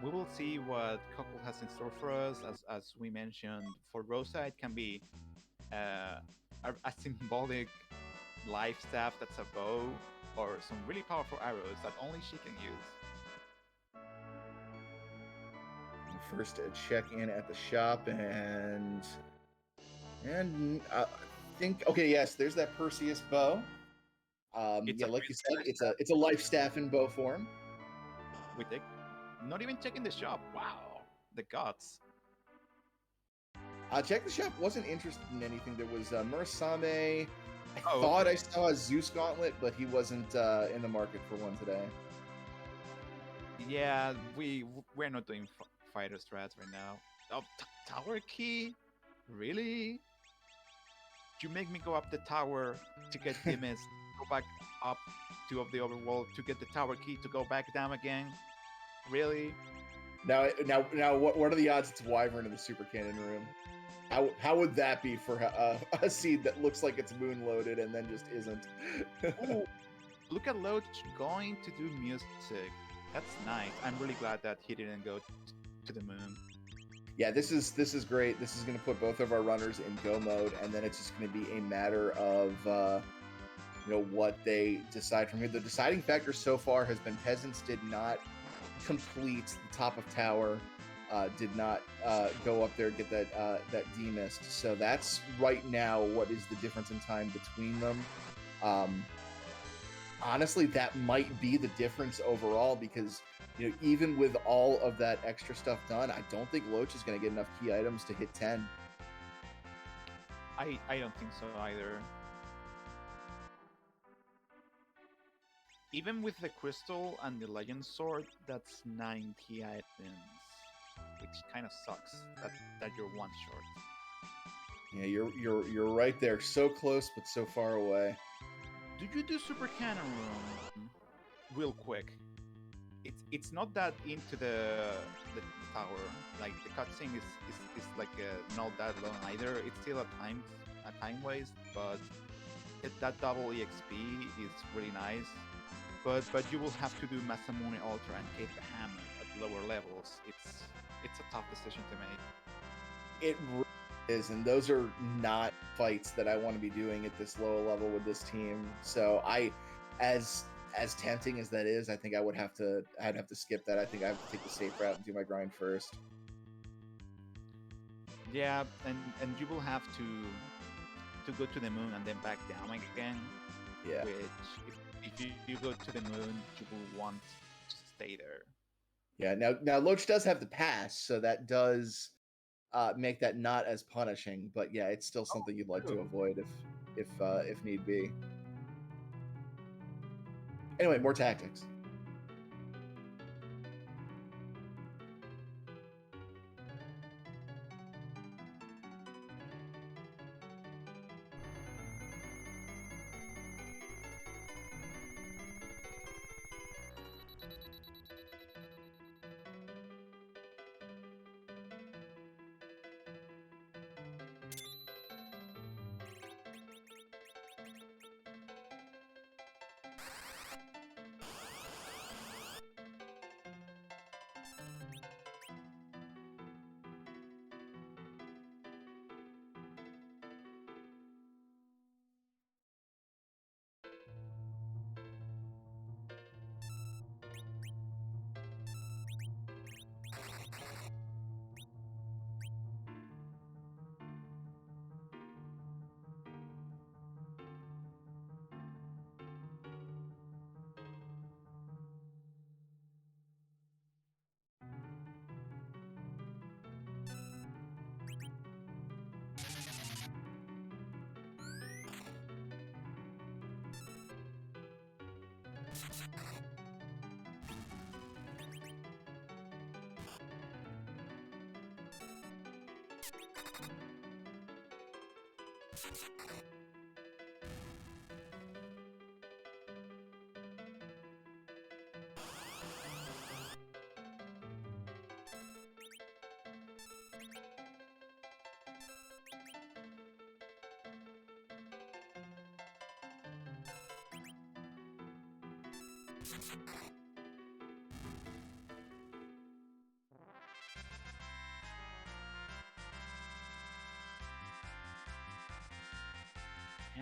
We will see what Cockle has in store for us. As we mentioned, for Rosa, it can be a symbolic life staff that's a bow, or some really powerful arrows that only she can use. First, check in at the shop, and I think okay, yes, there's that Perseus bow. Yeah, like you said, it's a life staff in bow form. With the not even checking the shop. Wow, the guts. Check the shop. Wasn't interested in anything. There was Murasame. I thought I saw a Zeus gauntlet, but he wasn't in the market for one today. Yeah, we're not doing fighter strats right now. Oh, tower key? Really? You make me go up the tower to get the mist, go back up to of the overworld to get the tower key to go back down again? Really? Now, what are the odds it's Wyvern in the Super Cannon room? How would that be for a seed that looks like it's moon loaded and then just isn't? Ooh, look at Loach going to do music. That's nice. I'm really glad that he didn't go to the moon. Yeah, this is great. This is going to put both of our runners in go mode, and then it's just going to be a matter of what they decide from here. The deciding factor so far has been Peasants did not complete the top of tower, did not go up there and get that demist. So that's right now what is the difference in time between them. Honestly, that might be the difference overall, because even with all of that extra stuff done, I don't think Loach is going to get enough key items to hit 10. I don't think so either. Even with the crystal and the legend sword, that's 9 key items, which kind of sucks that you're one short. Yeah, you're right there, so close but so far away. Do you do Super Cannon Room real quick? It's not that into the tower. Like the cutscene is like not that long either. It's still a time waste, but that double EXP is really nice. But you will have to do Masamune Ultra and Cape the Hammer at lower levels. It's a tough decision to make. It really is, and those are not fights that I want to be doing at this low level with this team. So as tempting as that is, I think I'd have to skip that. I think I have to take the safe route and do my grind first. Yeah, and you will have to go to the moon and then back down again. Yeah. Which if you go to the moon, you will want to stay there. Yeah. Now Loach does have the pass, so that does make that not as punishing. But yeah, it's still something you'd like to avoid if need be. Anyway, more tactics.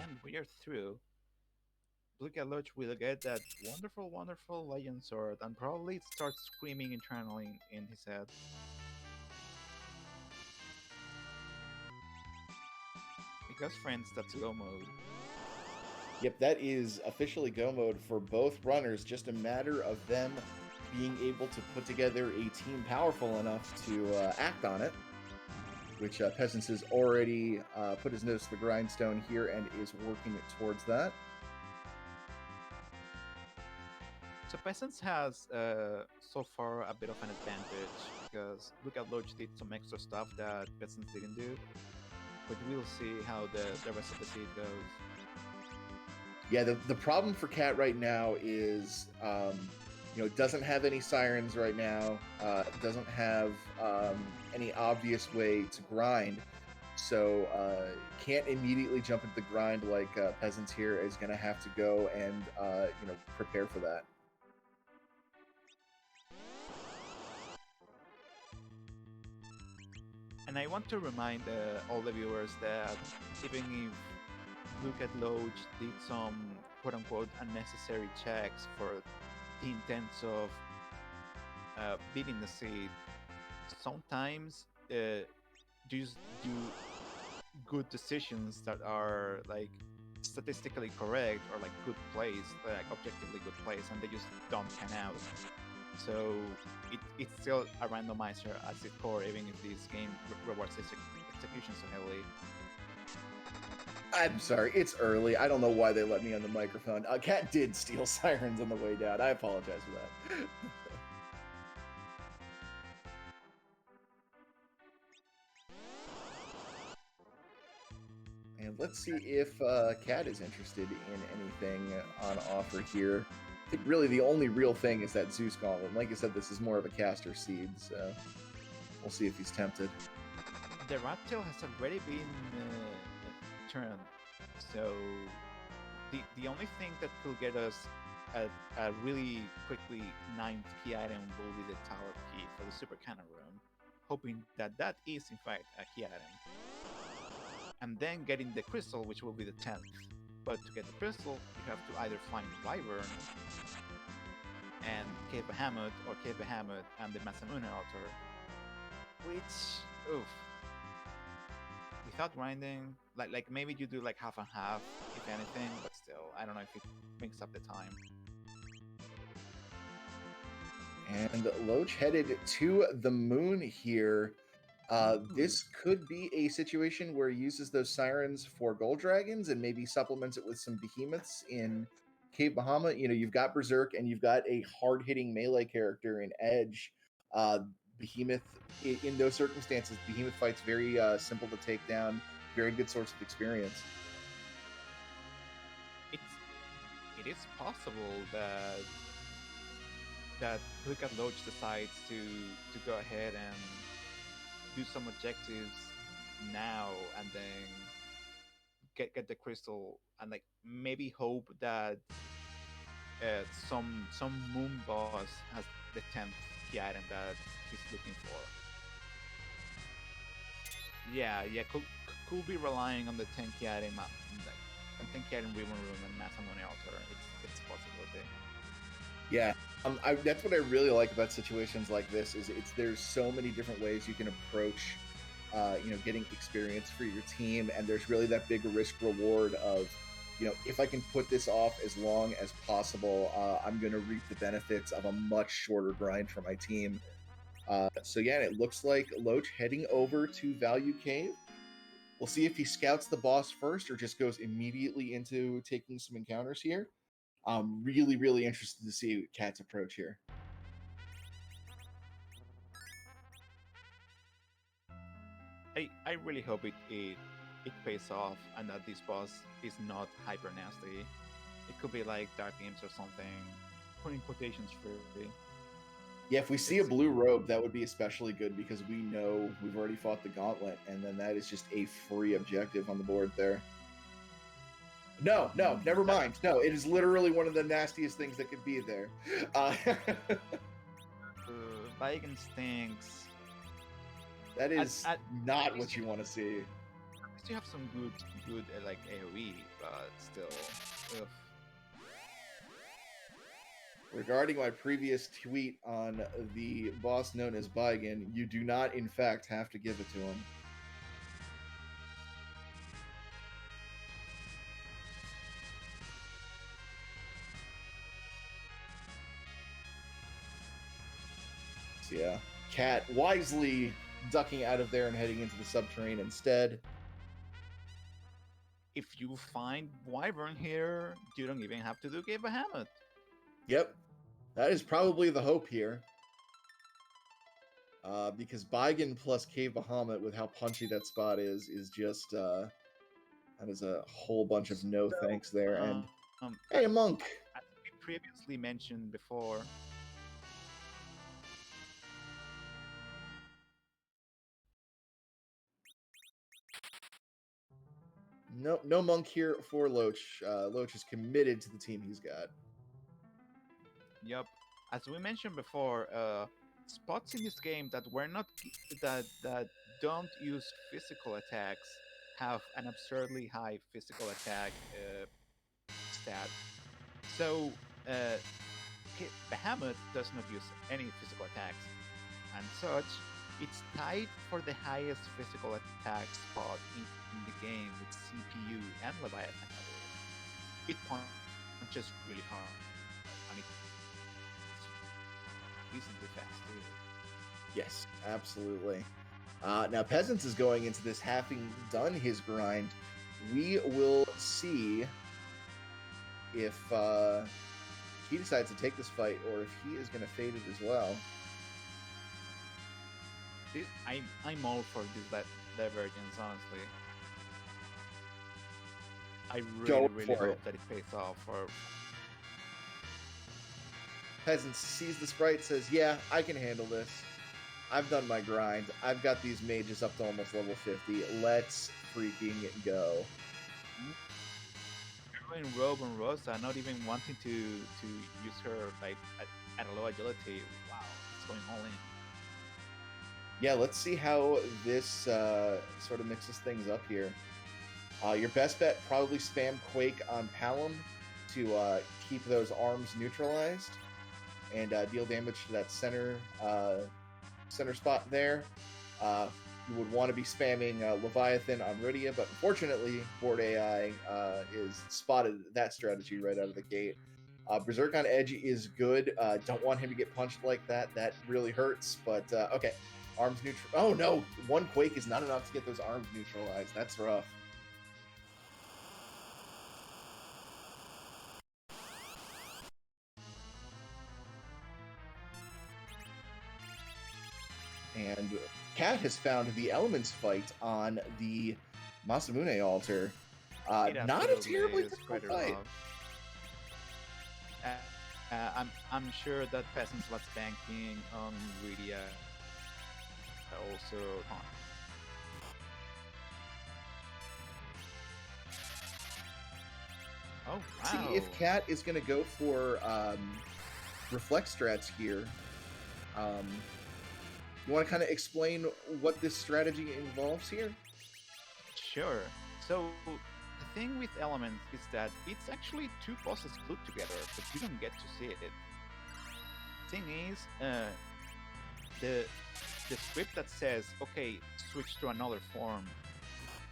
And we are through. Look at Loach will get that wonderful, wonderful Legend Sword and probably start screaming internally in his head. Because friends, that's go mode. Yep, that is officially go mode for both runners. Just a matter of them being able to put together a team powerful enough to act on it, which Peasants has already put his nose to the grindstone here and is working towards that. So Peasants has so far a bit of an advantage because look at Loach did some extra stuff that Peasants didn't do, but we'll see how the rest of the seed goes. Yeah, the problem for Cat right now is, it doesn't have any sirens right now. Doesn't have any obvious way to grind. So can't immediately jump into the grind like Peasants here is going to have to go and, prepare for that. And I want to remind all the viewers that even if Look at Loach did some quote-unquote unnecessary checks for the intents of beating the seed, sometimes just do good decisions that are like statistically correct or like good plays, like objectively good plays, and they just don't pan out. So it's still a randomizer at its core, even if this game rewards execution so heavily. I'm sorry, it's early. I don't know why they let me on the microphone. Cat did steal sirens on the way down. I apologize for that. And let's see if Cat is interested in anything on offer here. I think really the only real thing is that Zeus Golem. Like I said, this is more of a caster seed, so we'll see if he's tempted. The rat tail has already been turned, so the only thing that could get us a really quickly 9th key item will be the tower key for the super cannon room, hoping that that is in fact a key item. And then getting the crystal, which will be the 10th. But to get the crystal, you have to either find Wyvern and Cave Bahamut, or Cave Bahamut and the Masamune altar, which, oof. Without grinding, like maybe you do like half and half, if anything, but still, I don't know if it makes up the time. And Loach headed to the moon here. This could be a situation where he uses those sirens for gold dragons and maybe supplements it with some behemoths in Cave Bahamut. You've got Berserk and you've got a hard-hitting melee character in Edge. Behemoth, in those circumstances, Behemoth fight's very simple to take down, very good source of experience. It is possible that Look at Loach decides to go ahead and do some objectives now and then get the crystal and like maybe hope that some moon boss has the 10th key item that he's looking for. Yeah, could be relying on the 10 key item, like 10 key item Ribbon Room and Masamune altar. It's a possibility. Yeah, that's what I really like about situations like this. Is there's so many different ways you can approach, getting experience for your team, and there's really that big risk reward of, if I can put this off as long as possible, I'm going to reap the benefits of a much shorter grind for my team. So yeah, it looks like Loach heading over to Value Cave. We'll see if he scouts the boss first or just goes immediately into taking some encounters here. I'm really, really interested to see Cat's approach here. I really hope it pays off and that this boss is not hyper nasty. It could be like Dark Games or something. Putting quotations free. Yeah, if we see a Let's see. blue robe, that would be especially good because we know we've already fought the gauntlet, and then that is just a free objective on the board there. No, never mind. No, it is literally one of the nastiest things that could be there. Bacon stinks. That is not what you want to see. At least you have some good like AOE, but still. Ugh. Regarding my previous tweet on the boss known as Baigen, you do not, in fact, have to give it to him. So yeah, Cat wisely ducking out of there and heading into the subterranean instead. If you find Wyvern here, you don't even have to do Gay Bahamut. Yep, that is probably the hope here. Because Baigen plus Cave Bahamut with how punchy that spot is just that is a whole bunch of no thanks there. And hey, a monk. As we previously mentioned before, No monk here for Loach. Loach is committed to the team he's got. Yep. As we mentioned before, spots in this game that were not that don't use physical attacks have an absurdly high physical attack stat. So Bahamut does not use any physical attacks, and such. It's tied for the highest physical attack spot in the game with CPU and Leviathan. It punches really hard, and it's reasonably fast too. Yes, absolutely. Now, Peasants is going into this having done his grind. We will see if he decides to take this fight or if he is going to fade it as well. I'm all for this divergence, honestly. I really hope that it pays off for Peasants sees the sprite, says, yeah, I can handle this. I've done my grind. I've got these mages up to almost level 50. Let's freaking go. in Robe and Rosa, not even wanting to use her like at a low agility. Wow, it's going all in. Yeah, let's see how this sort of mixes things up here. Your best bet, probably spam Quake on Palom to keep those arms neutralized and deal damage to that center spot there. You would want to be spamming Leviathan on Rydia, but unfortunately, Board AI is spotted that strategy right out of the gate. Berserk on Edge is good. Don't want him to get punched like that. That really hurts, but okay. Arms neutral. Oh no, one Quake is not enough to get those arms neutralized. That's rough. And Cat has found the Elements fight on the Masamune altar. Not a terribly difficult fight. I'm sure that Peasants was banking on Rydia. Also, oh wow! See if Cat is going to go for reflex strats here. You want to kind of explain what this strategy involves here? Sure. So the thing with Elements is that it's actually two bosses glued together, but you don't get to see it. Thing is, the script that says, okay, switch to another form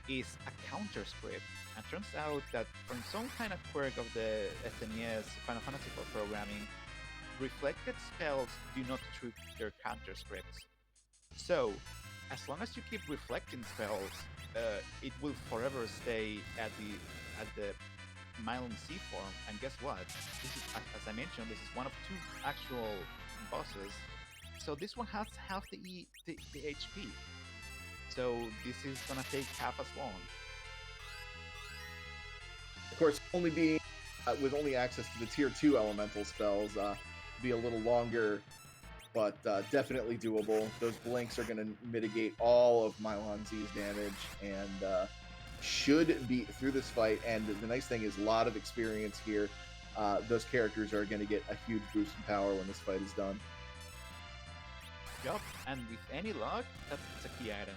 is a counter script. And turns out that from some kind of quirk of the SNES Final Fantasy IV programming, reflected spells do not trigger counter scripts. So, as long as you keep reflecting spells, it will forever stay at the Mylon C form, and guess what? This is, as I mentioned, this is one of two actual bosses. So this one has half the HP. So this is gonna take half as long. Of course, only being with only access to the tier 2 elemental spells, be a little longer, but definitely doable. Those blinks are going to mitigate all of Mylon Z's damage, and should be through this fight. And the nice thing is a lot of experience here. Those characters are going to get a huge boost in power when this fight is done. Yup, and with any luck, that's a key item.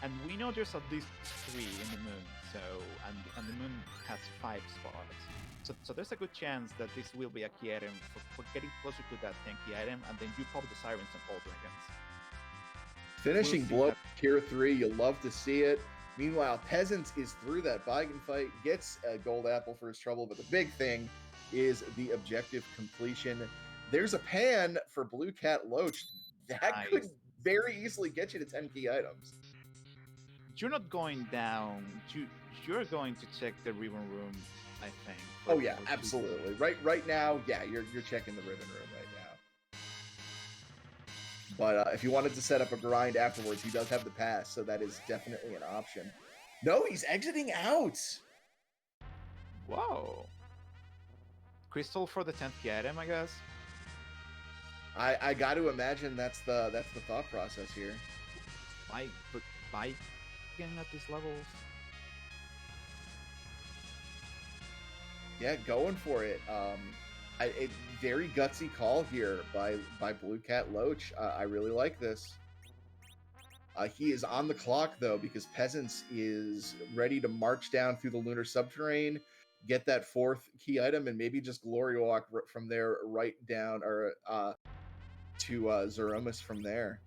And we know there's at least 3 in the moon, so and the moon has 5 spots. So there's a good chance that this will be a key item for getting closer to that 10 key item, and then you pop the sirens and all dragons. Finishing blow tier 3, you'll love to see it. Meanwhile, Peasants is through that Baigen fight, gets a gold apple for his trouble, but the big thing is the objective completion. There's a pan for Blue Cat Loach. That could very easily get you to 10 key items. You're not going down. You're going to check the ribbon room, I think. Oh yeah, absolutely. Right now, yeah, you're checking the ribbon room right now. But if you wanted to set up a grind afterwards, he does have the pass, so that is definitely an option. No, he's exiting out. Whoa. Crystal for the 10th key item, I guess. I got to imagine that's the thought process here. Bike at these levels. Yeah, going for it. A very gutsy call here by Blue Cat Loach. I really like this. He is on the clock though, because Peasants is ready to march down through the lunar subterrane, get that 4th key item, and maybe just glory walk from there right down or to Zemus from there.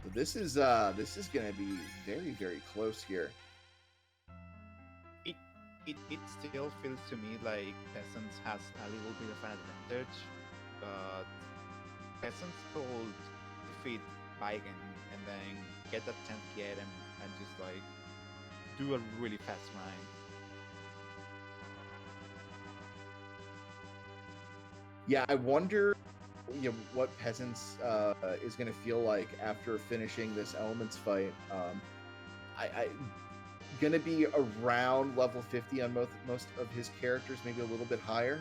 So this is going to be very, very close here. It still feels to me like Peasants has a little bit of an advantage, but Peasants could defeat Baigen and then get that 10th key item and just like do a really fast grind. Yeah, I wonder what Peasants is going to feel like after finishing this Elements fight. I going to be around level 50 on most of his characters, maybe a little bit higher.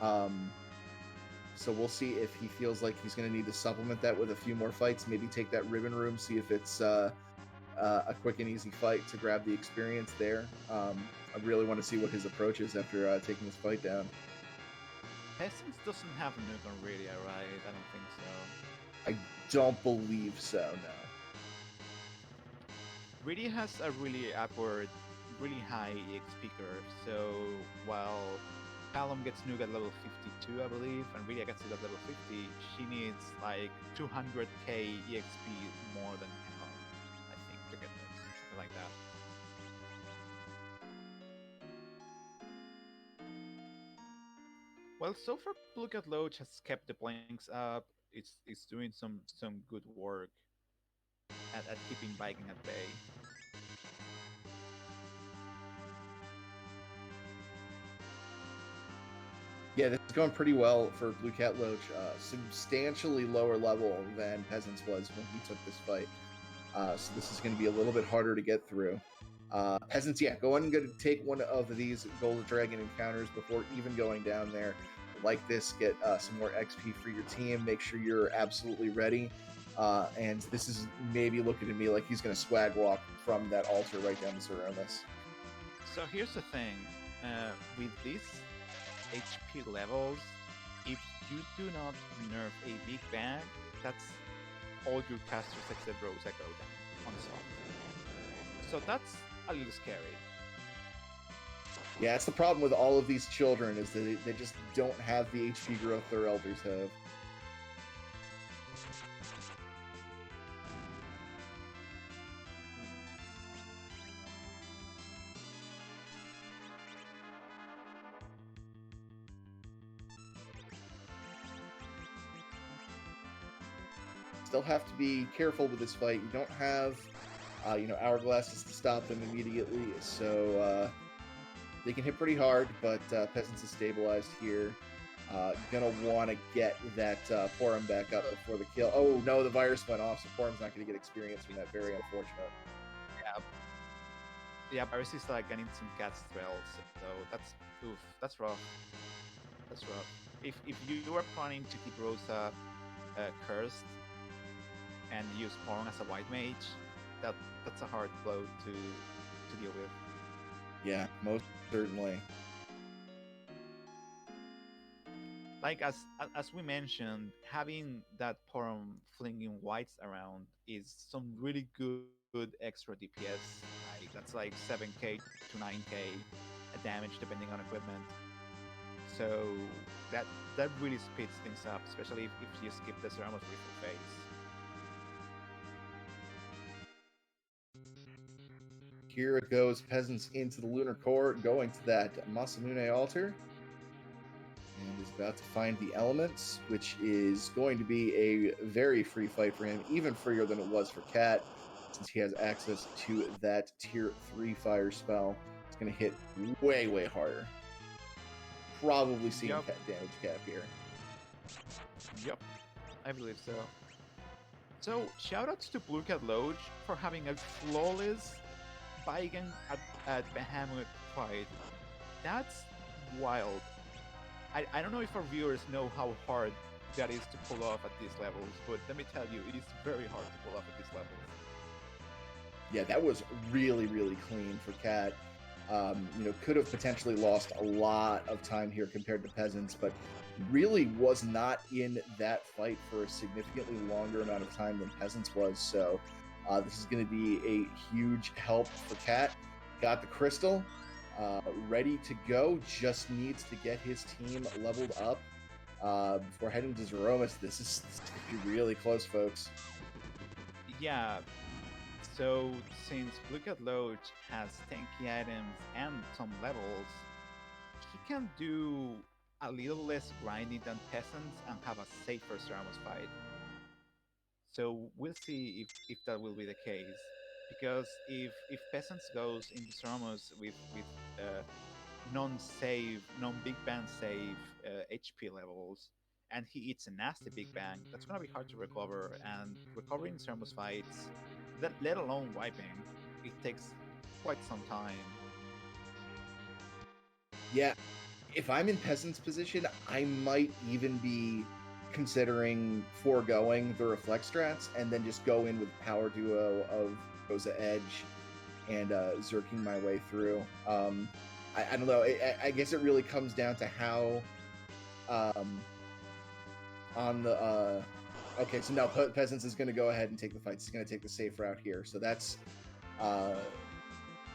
So we'll see if he feels like he's going to need to supplement that with a few more fights, maybe take that ribbon room, see if it's a quick and easy fight to grab the experience there. I really want to see what his approach is after taking this fight down. Peasants doesn't have a nuke on Radia, right? I don't think so. I don't believe so, no. Radia has a really high EXP curve, so while Callum gets nuke at level 52, I believe, and Radia gets it at level 50, she needs like 200k EXP more than Callum, I think, to get this, something like that. Well, so far, Look at Loach has kept the blanks up. It's doing some good work at keeping Baigen at bay. Yeah, this is going pretty well for Blue Cat Loach. Substantially lower level than Peasants was when he took this fight. So this is going to be a little bit harder to get through. Peasants, yeah, go ahead and take one of these Gold Dragon encounters before even going down there. Like this, get some more XP for your team. Make sure you're absolutely ready. And this is maybe looking to me like he's going to swag walk from that altar right down to Zemus. So here's the thing. With these HP levels, if you do not nerf a big bag, that's all your casters except Rosa go down on soft. So that's a little scary. Yeah, it's the problem with all of these children is that they just don't have the HP growth their elders have. still have to be careful with this fight. You don't have, hourglasses to stop them immediately, so they can hit pretty hard, but Peasants is stabilized here. Gonna want to get that Forum back up before the kill. Oh no, the virus went off, so Forum's not gonna get experience from that. Very unfortunate. Yeah, Paris is like getting some cat's thrills, so that's rough. That's rough. If you are planning to keep Rosa cursed and use Porn as a white mage, that's a hard blow to deal with. Yeah, most certainly. Like as we mentioned, having that Porum flinging whites around is some really good extra DPS. Like that's like 7k to 9k damage depending on equipment. So that really speeds things up, especially if you skip the Ceramos lethal phase. Here it goes, Peasants into the Lunar Core, going to that Masamune altar. And is about to find the elements, which is going to be a very free fight for him, even freer than it was for Cat, since he has access to that tier 3 fire spell. It's going to hit way, way harder. Probably seeing damage cap here. Yep, I believe so. So, shoutouts to Blue Cat Loach for having a flawless Baigen at Behemoth fight. That's wild. I don't know if our viewers know how hard that is to pull off at these levels, but let me tell you, it is very hard to pull off at these levels. Yeah, that was really, really clean for Cat. Could have potentially lost a lot of time here compared to Peasants, but really was not in that fight for a significantly longer amount of time than Peasants was. So this is going to be a huge help for Cat. Got the crystal. Ready to go, just needs to get his team leveled up before heading to Zeromus. This is going to be really close, folks. Yeah, so since Blue Cat Loach has tanky items and some levels, he can do a little less grinding than Peasants and have a safer Zeromus fight. So we'll see if that will be the case. Because if Peasants goes into Zeromus with non-save, non-big bang save HP levels, and he eats a nasty big bang, that's gonna be hard to recover. And recovering Zeromus fights, let alone wiping, it takes quite some time. Yeah, if I'm in Peasant's position, I might even be considering foregoing the reflex strats and then just go in with power duo of Rosa Edge and zerking my way through. I don't know. I guess it really comes down to how on the okay, so now Peasants is going to go ahead and take the fight. He's going to take the safe route here. So that's going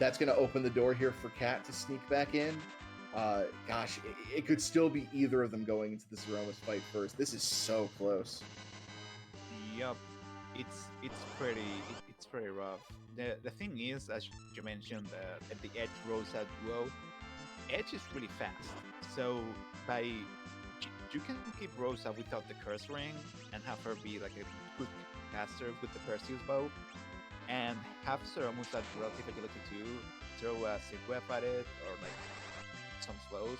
to open the door here for Cat to sneak back in. Gosh, it could still be either of them going into this Zeromus fight first. This is so close. Yup, it's pretty rough. The thing is, as you mentioned, the Edge Rosa duo, Edge is really fast. So you can keep Rosa without the curse ring and have her be like a good caster with the Perseus bow, and have Zeromus at relative agility too, throw a sick whip at it or like some slows,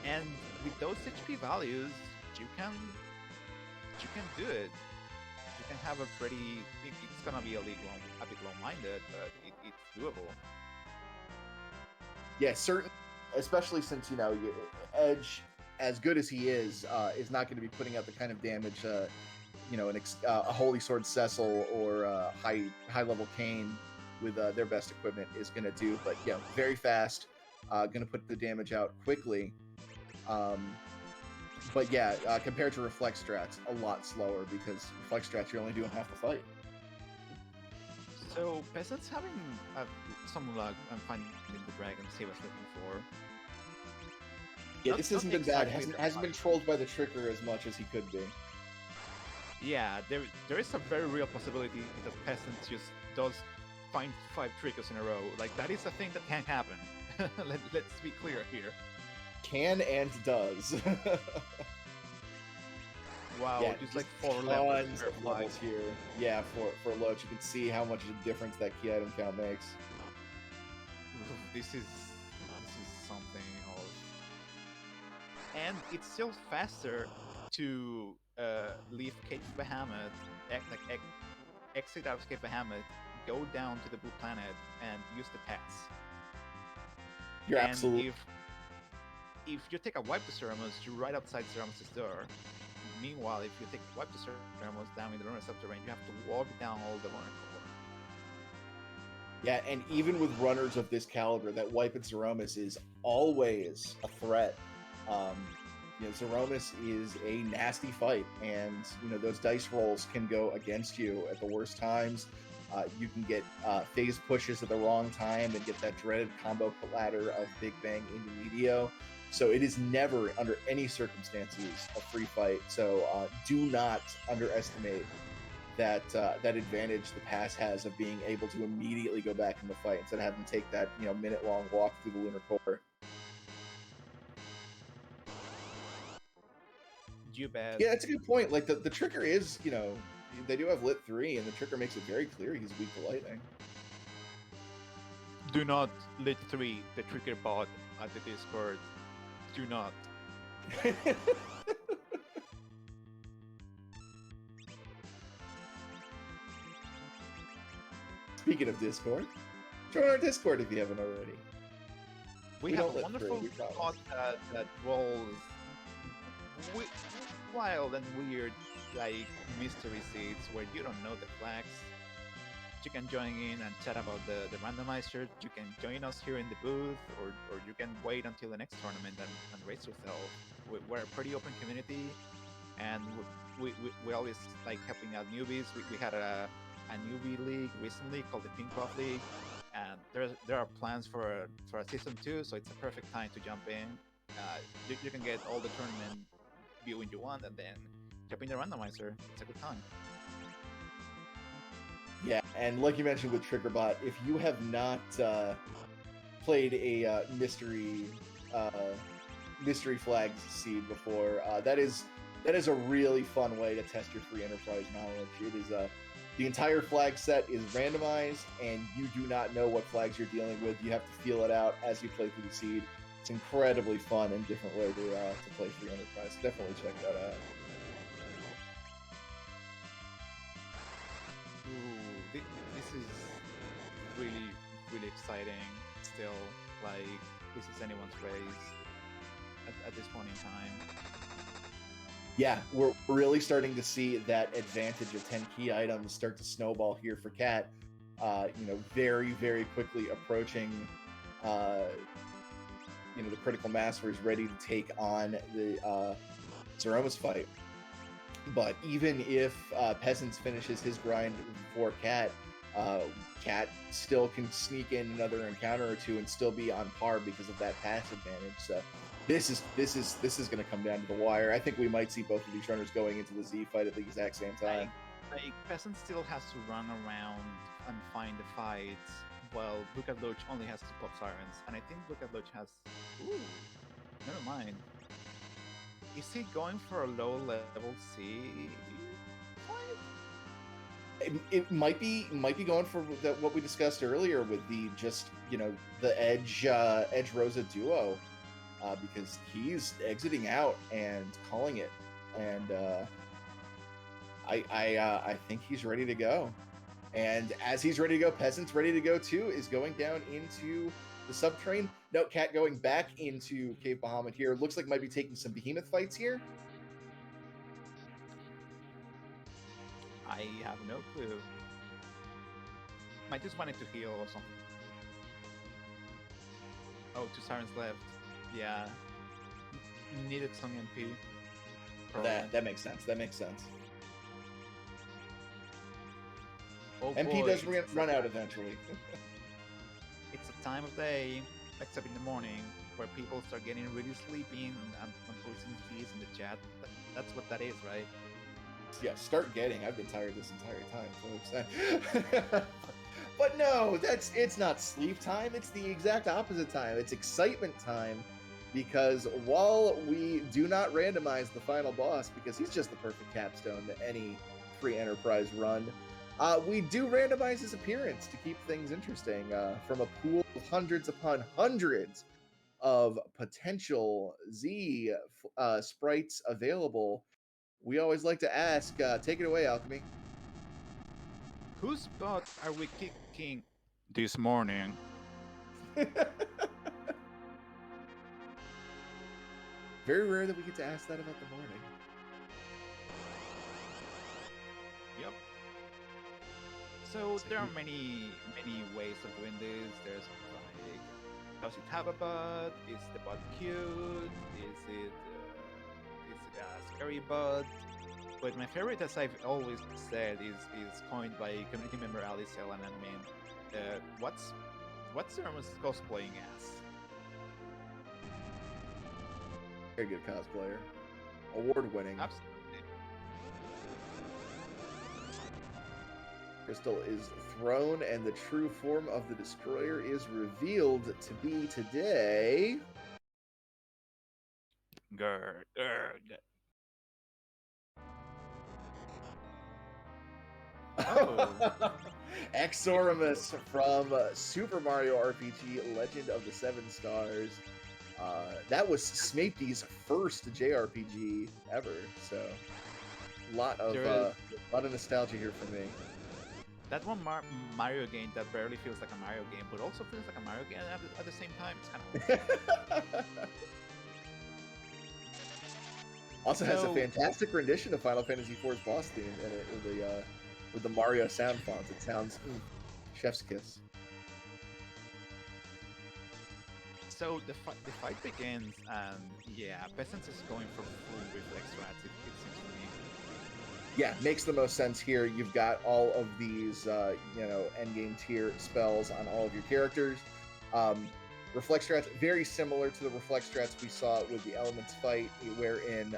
and with those HP values, you can do it. You can have a pretty. It's gonna be a bit low-minded, but it's doable. Yeah, certain, especially since Edge, as good as he is not going to be putting out the kind of damage a Holy Sword Cecil or high level Kane with their best equipment is going to do. But yeah, very fast. Going to put the damage out quickly. But yeah, compared to Reflex strats, a lot slower because Reflex strats, you're only doing half the fight. So, Peasants having some luck on finding the dragons he was looking for. Yeah, this hasn't been bad. Hasn't been trolled by the Tricker as much as he could be. Yeah, there is a very real possibility that Peasants just does find 5 Trickers in a row. Like, that is a thing that can happen. Let's be clear here. Can and does. Wow, Yeah, just just like 4 levels tons per of fight. levels here. Yeah, for Loach, you can see how much of a difference that key item count makes. This is something else. And it's still faster to leave Cape Bahamut, exit out of Cape Bahamut, go down to the Blue Planet, and use the pass. You're And absolutely. if you take a wipe to Ceremus, you're right outside Ceremus' door. Meanwhile, if you take a wipe to Ceremus down in the Lunar Subterranean, you have to walk down all the Lunar Core. Yeah, and even with runners of this caliber, that wipe at Zeromus is always a threat. Zeromus is a nasty fight, and those dice rolls can go against you at the worst times. You can get phase pushes at the wrong time and get that dreaded combo ladder of Big Bang into Medio. So it is never, under any circumstances, a free fight. So do not underestimate that advantage the pass has of being able to immediately go back in the fight instead of having to take that minute-long walk through the Lunar Core. You bet. Yeah, that's a good point. Like the trigger is, they do have Lit 3, and the trigger makes it very clear he's weak to lightning. Do not Lit 3 the trigger bot at the Discord. Do not. Speaking of Discord, join our Discord if you haven't already. We have a wonderful bot that rolls wild and weird, like mystery seeds where you don't know the flags. You can join in and chat about the randomizer. You can join us here in the booth, or you can wait until the next tournament and race yourself. We're a pretty open community, and we always like helping out newbies. We had a newbie league recently called the Pink Buff League, and there are plans for a season 2, so it's a perfect time to jump in. You can get all the tournament viewing you want, and then jump in the randomizer. It's a good time. Yeah, and like you mentioned with Triggerbot, if you have not played a mystery flags seed before, that is a really fun way to test your free enterprise knowledge. It is the entire flag set is randomized, and you do not know what flags you're dealing with. You have to feel it out as you play through the seed. It's incredibly fun and different way to play free enterprise. Definitely check that out. Ooh, this is really, really exciting. Still, like, this is anyone's race at this point in time. Yeah, we're really starting to see that advantage of 10 key items start to snowball here for Cat. Very, very quickly approaching, the critical mass where he's ready to take on the Zeromus fight. But even if Peasants finishes his grind before Cat, Cat still can sneak in another encounter or two and still be on par because of that pass advantage. So this is going to come down to the wire. I think we might see both of these runners going into the Z fight at the exact same time. Like Peasant still has to run around and find the fights, while Look at Loach only has to pop sirens. And I think Look at Loach has... Ooh, never mind. Is he going for a low level C fight? It might be going for what we discussed earlier with the the Edge Rosa duo, because he's exiting out and calling it, and I think he's ready to go. And as he's ready to go, Peasant's ready to go too, is going down into the subterranean. No, Cat going back into Cave Bahamut here. Looks like might be taking some behemoth fights here. I have no clue. Might just wanted to heal or something. Oh, 2 sirens left. Yeah. Needed some MP. That makes sense. That makes sense. Oh, MP boy, does run out eventually. It's a time of day, except in the morning, where people start getting really sleepy and posting keys in the chat. That's what that is, right? Yeah, start getting. I've been tired this entire time, folks. But no, it's not sleep time. It's the exact opposite time. It's excitement time. because while we do not randomize the final boss, because he's just the perfect capstone to any free enterprise run, we do randomize his appearance to keep things interesting from a pool of hundreds upon hundreds of potential Z sprites available. We always like to ask, take it away, Alchemy. Whose butt are we kicking this morning? Very rare that we get to ask that about the morning. Yep. So there are many ways of doing this. There's like, does it have a butt? Is the butt cute? Is it a scary butt? But my favorite, as I've always said, is coined by community member Alice Ellen. I mean, what's Zemus cosplaying as? Very good cosplayer, award-winning. Absolutely. Crystal is thrown, and the true form of the destroyer is revealed to be today. Grr. Oh. Exoramus from Super Mario RPG Legend of the Seven Stars. That was Smapedy's first JRPG ever, so a lot of nostalgia here for me. That one Mario game that barely feels like a Mario game, but also feels like a Mario game at the same time. It's kind of also has a fantastic rendition of Final Fantasy IV's boss theme in it with the Mario sound fonts. It sounds chef's kiss. So the fight begins, and yeah, Peasants is going for full reflex rats. It seems to me. Yeah, makes the most sense here. You've got all of these, endgame tier spells on all of your characters. Reflex strats, very similar to the reflex strats we saw with the Elements fight, wherein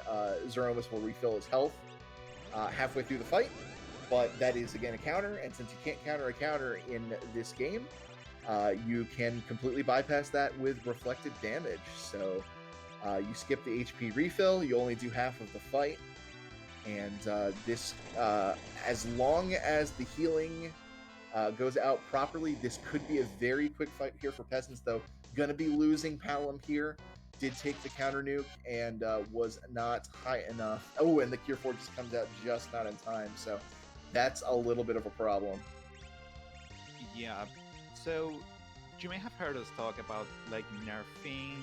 Zeromus will refill his health halfway through the fight. But that is, again, a counter, and since you can't counter a counter in this game, you can completely bypass that with reflected damage. So you skip the HP refill, you only do half of the fight, and this, as long as the healing goes out properly, this could be a very quick fight here for Peasants, though. Gonna be losing Palom here. Did take the counter nuke and was not high enough. Oh, and the Cure 4 just comes out just not in time, so that's a little bit of a problem. Yeah. So you may have heard us talk about like nerfing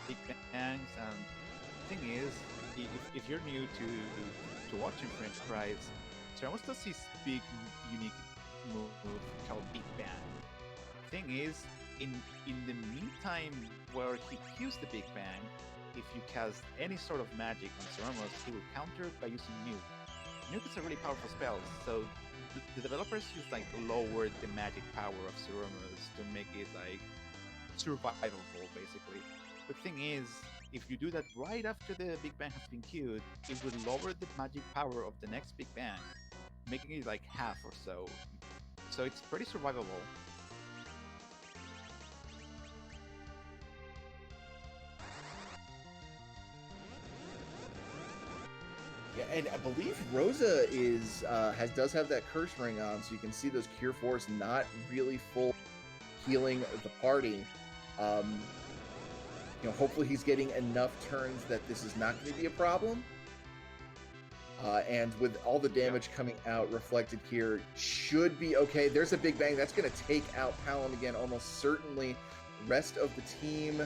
big bangs, and the thing is, if you're new to watching French fries, Zeromus does this big unique move called Big Bang. Thing is, in the meantime where he cues the Big Bang, if you cast any sort of magic on Zeromus, he will counter by using Nuke. Nuke is a really powerful spell, so the developers just like lowered the magic power of Zeromus to make it like survivable, basically. The thing is, if you do that right after the Big Bang has been queued, it will lower the magic power of the next Big Bang, making it like half or so. So it's pretty survivable. Yeah, and I believe Rosa does have that curse ring on, so you can see those Cure 4s not really full healing the party. Hopefully he's getting enough turns that this is not going to be a problem. And with all the damage coming out reflected here, should be okay. There's a Big Bang. That's going to take out Palom again, almost certainly. Rest of the team.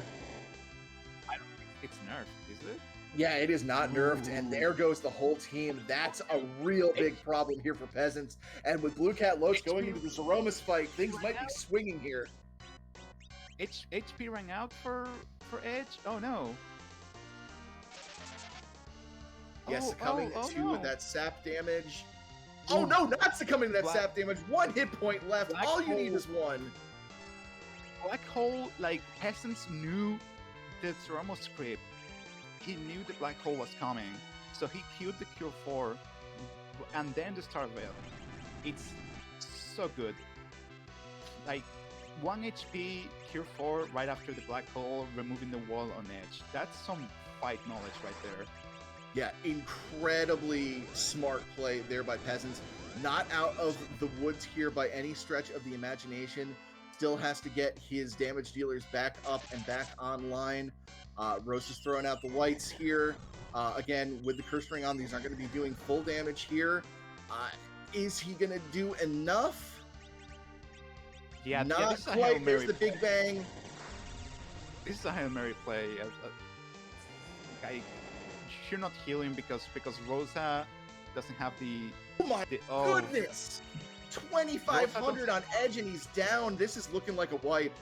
I don't think it's nerfed, is it? Yeah, it is not nerfed, and there goes the whole team. That's a real big problem here for Peasants. And with Blue Cat Loach going into the Zeromus fight, things might be swinging here. HP rang out for Edge? Oh no. Yes, succumbing to that sap damage. Oh no, not succumbing to that sap damage. 1 hit point left. All you need is one. Black Hole, like, Peasants knew the Zeromus script. He knew the Black Hole was coming, so he queued the Cure 4 and then the Star Veil. It's so good. Like, 1 HP, Cure 4 right after the black hole, removing the wall on edge. That's some fight knowledge right there. Yeah, incredibly smart play there by Peasants. Not out of the woods here by any stretch of the imagination. Still has to get his damage dealers back up and back online. Rose is throwing out the lights here. Again, with the curse ring on, these aren't going to be doing full damage here. Is he going to do enough? Yeah, not quite. There's the Big Bang. This is a Hail Mary play. You're not healing because Rosa doesn't have the. Oh my goodness! 2,500 on edge and he's down. This is looking like a wipe.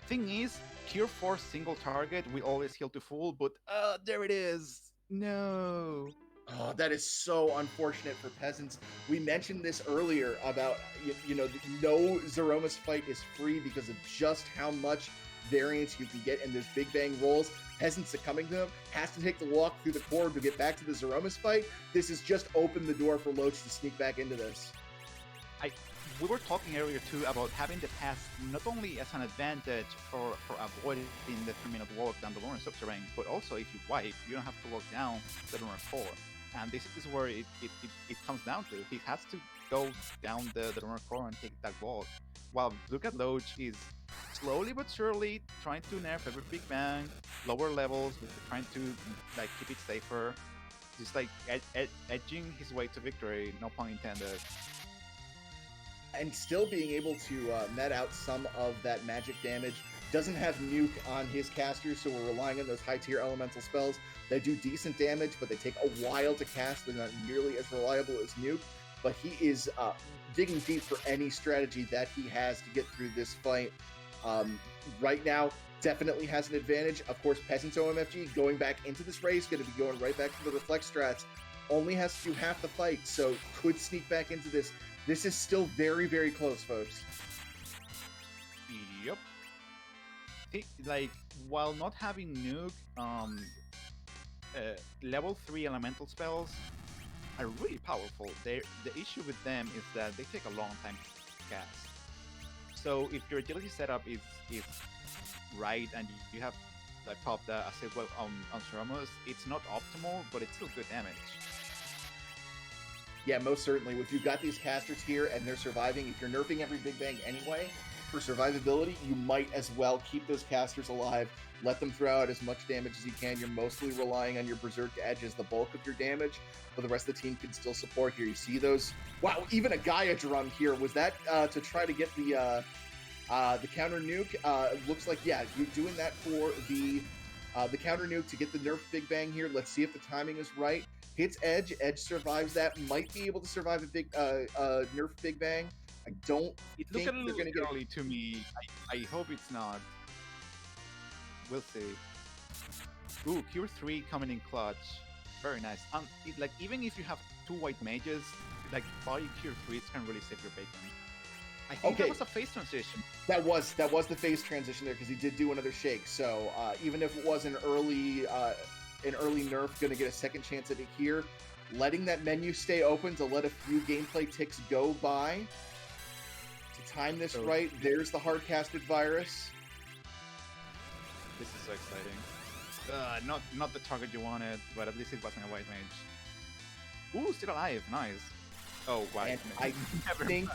Thing is, Cure 4 single target, we always heal to full, but there it is. No. Oh, that is so unfortunate for Peasants. We mentioned this earlier about, you know, no Zeromus fight is free because of just how much variance you can get in those Big Bang rolls. Peasant succumbing to them, has to take the walk through the core to get back to the Zeromus fight. This has just opened the door for Loach to sneak back into this. We were talking earlier too about having the pass not only as an advantage for avoiding the 3-minute walk down the Lawrence subterranean, but also if you wipe, you don't have to walk down the Lawrence 4. And this is where it comes down to. He has to go down the Lawrence 4 and take that walk. While look at Loach is slowly but surely trying to nerf every Big Bang, lower levels, trying to like keep it safer, just like edging his way to victory, no pun intended. And still being able to net out some of that magic damage. Doesn't have nuke on his casters, so we're relying on those high tier elemental spells that do decent damage, but they take a while to cast. They're not nearly as reliable as nuke, but he is digging deep for any strategy that he has to get through this fight. Right now, definitely has an advantage. Of course, PeasantsOMFG going back into this race, going to be going right back to the reflect strats. Only has to do half the fight, so could sneak back into this. This is still very, very close, folks. Yep. Like, while not having nuke, level 3 elemental spells are really powerful. The issue with them is that they take a long time to cast. So if your agility setup is right and you have like popped a well on Zeromus, it's not optimal, but it's still good damage. Yeah, most certainly. If you've got these casters here and they're surviving, if you're nerfing every Big Bang anyway, for survivability, you might as well keep those casters alive, let them throw out as much damage as you can. You're mostly relying on your Berserk Edge as the bulk of your damage, but the rest of the team can still support here. You see those? Wow, even a Gaia drum here. Was that to try to get the counter nuke? It looks like, yeah, you're doing that for the counter nuke to get the nerf Big Bang here. Let's see if the timing is right. Hits Edge. Edge survives that. Might be able to survive a big nerf Big Bang. I don't think they're going to get early to me. I hope it's not. We'll see. Ooh, Cure 3 coming in clutch. Very nice. Like, even if you have 2 white mages, like body Cure 3 can really save your bacon. I think that was a phase transition. That was the phase transition there because he did do another shake. So even if it was an early nerf, going to get a second chance at it here. Letting that menu stay open to let a few gameplay ticks go by. To time this right, there's the hard-casted virus. This is so exciting. Not the target you wanted, but at least it wasn't a white mage. Ooh, still alive. Nice. Oh, white mage. I think...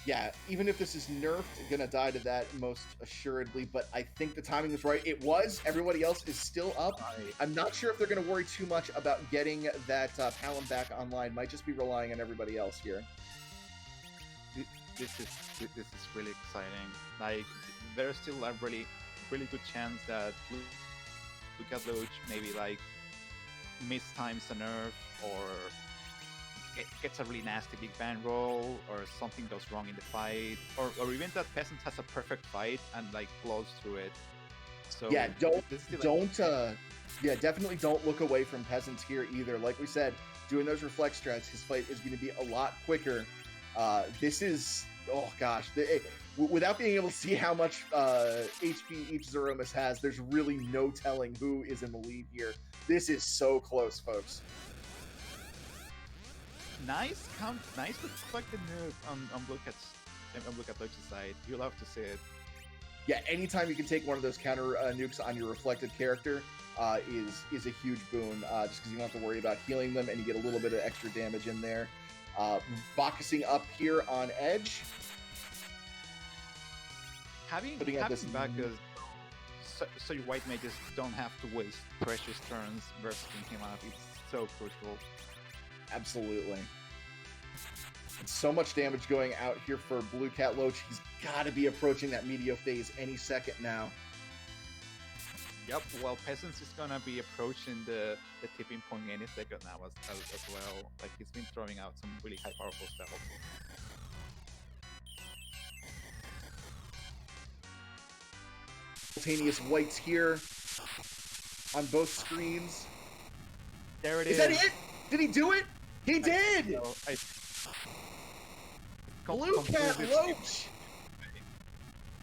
Yeah, even if this is nerfed, gonna die to that most assuredly, but I think the timing is right. It was. Everybody else is still up. I'm not sure if they're gonna worry too much about getting that Palom back online. Might just be relying on everybody else here. This is really exciting. Like, there's still a really good chance that Luka Loach maybe like mistimes a nerf or gets a really nasty Big Bang roll, or something goes wrong in the fight, or even that Peasant has a perfect fight and like blows through it. So yeah, definitely don't look away from Peasants here either. Like we said, doing those reflect strats, his fight is going to be a lot quicker. This is, oh gosh, without being able to see how much HP each Zeromus has, there's really no telling who is in the lead here. This is so close, folks. Nice reflected nuke on Lucas and look at Loach's side. You love to see it. Yeah, anytime you can take one of those counter nukes on your reflected character is a huge boon, just because you don't have to worry about healing them, and you get a little bit of extra damage in there. Focusing up here on Edge. Having this backers so your white mages don't have to waste precious turns bursting him up. It's so crucial. Absolutely. And so much damage going out here for Blue Cat Loach. He's got to be approaching that Meteor phase any second now. Yep, well, Peasants is gonna be approaching the tipping point any second now as well. Like, he's been throwing out some really high powerful spells. Simultaneous whites here on both screens. There it is. Is that it? Did he do it? He did! Blue Cat Loach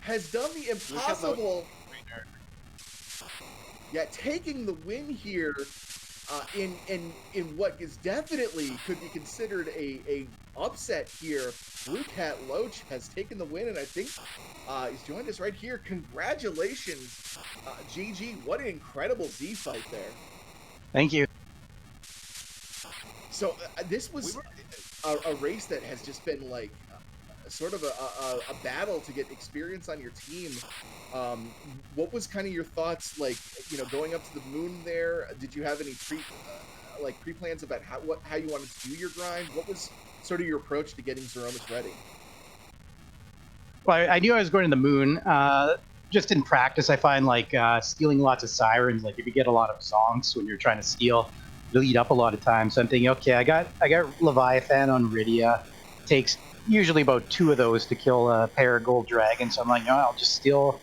has done the impossible. Yeah, taking the win here in what is definitely could be considered a upset here. Blue Cat Loach has taken the win, and I think he's joined us right here. Congratulations, GG. What an incredible Z fight there. Thank you. So this was a race that has just been like sort of a battle to get experience on your team. What was kind of your thoughts, like, you know, going up to the moon there? Did you have any pre-plans about how you wanted to do your grind? What was sort of your approach to getting Zemus ready? Well, I knew I was going to the moon. Just in practice, I find like stealing lots of sirens, like if you get a lot of zonks when you're trying to steal, it'll eat up a lot of time. So I'm thinking, okay, I got Leviathan on Rydia. Takes usually about 2 of those to kill a pair of gold dragons. So I'm like, no, I'll just steal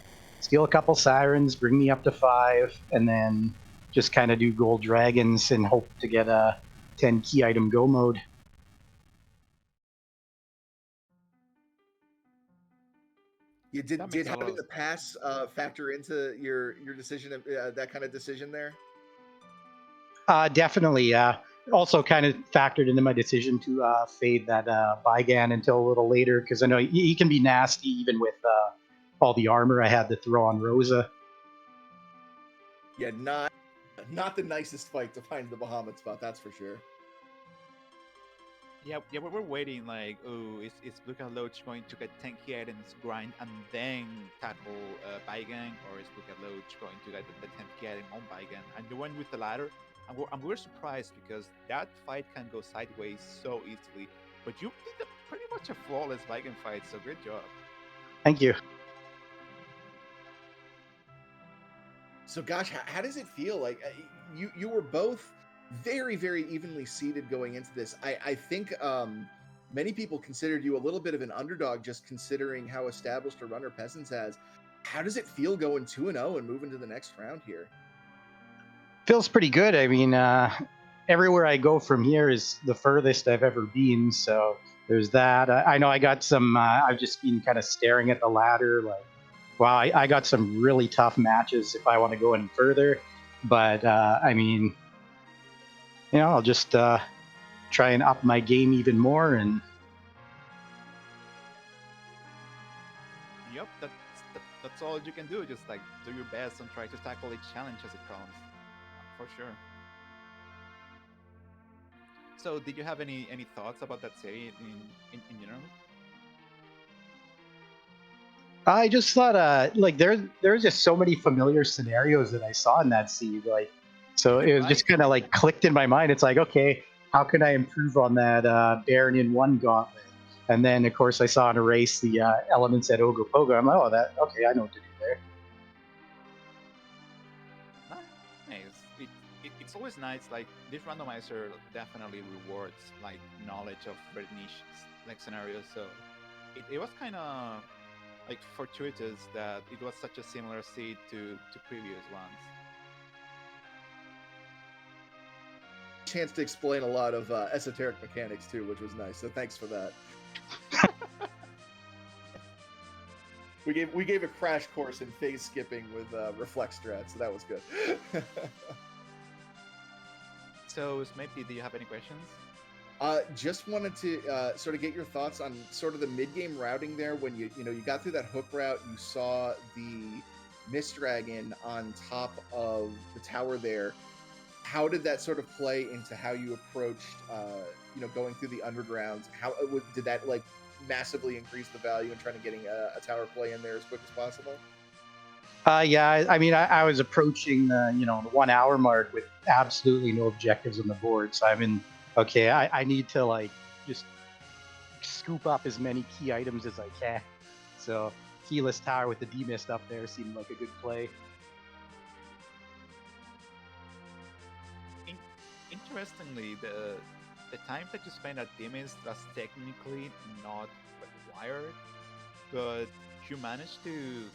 a couple sirens, bring me up to 5, and then just kind of do gold dragons and hope to get a 10 key item go mode. You did having the pass factor into your decision, that kind of decision there? Definitely. Also kind of factored into my decision to fade that Bygan until a little later, because I know he can be nasty even with all the armor I had to throw on Rosa. Yeah, not the nicest fight to find the Bahamut spot, that's for sure. Yeah, we're waiting like, oh, is Blue Cat Loach going to get 10 key items grind and then tackle Bygan, or is Blue Cat Loach going to get the 10 key item on Bygan? And the one with the latter, and we're surprised because that fight can go sideways so easily. But you did pretty much a flawless Bygan fight, so good job. Thank you. So, gosh, how does it feel? Like, you were both very, very evenly seated going into this. I think many people considered you a little bit of an underdog, just considering how established a runner Peasants has. How does it feel going 2-0 and moving to the next round here? Feels pretty good. I mean, everywhere I go from here is the furthest I've ever been. So there's that. I know I got some. I've just been kind of staring at the ladder, like, wow, I got some really tough matches if I want to go any further. But I mean, you know, I'll just try and up my game even more. And yep, that's all you can do. Just like do your best and try to tackle each challenge as it comes, for sure. So, did you have any thoughts about that city in general? I just thought, like, there's just so many familiar scenarios that I saw in that scene, like, so it was just kind of like clicked in my mind. It's like, okay, how can I improve on that Baron in 1 gauntlet? And then, of course, I saw in a race the elements at Ogopogo. I'm like, oh, okay, I know what to do there. Nice. It's always nice. Like, this randomizer definitely rewards like knowledge of very niche like scenarios. So it was kind of like fortuitous that it was such a similar seed to previous ones. Chance to explain a lot of esoteric mechanics too, which was nice. So thanks for that. we gave a crash course in phase skipping with reflex strat, so that was good. So, Smithy, do you have any questions? Just wanted to sort of get your thoughts on sort of the mid-game routing there. When you got through that hook route, you saw the Mist Dragon on top of the tower there. How did that sort of play into how you approached, going through the undergrounds? How did that like massively increase the value in trying to getting a tower play in there as quick as possible? Yeah, I mean, I was approaching the the 1 hour mark with absolutely no objectives on the board. So okay, I need to like just scoop up as many key items as I can. So keyless tower with the demist up there seemed like a good play. Interestingly, the time that you spent at Demis was technically not required, but you managed to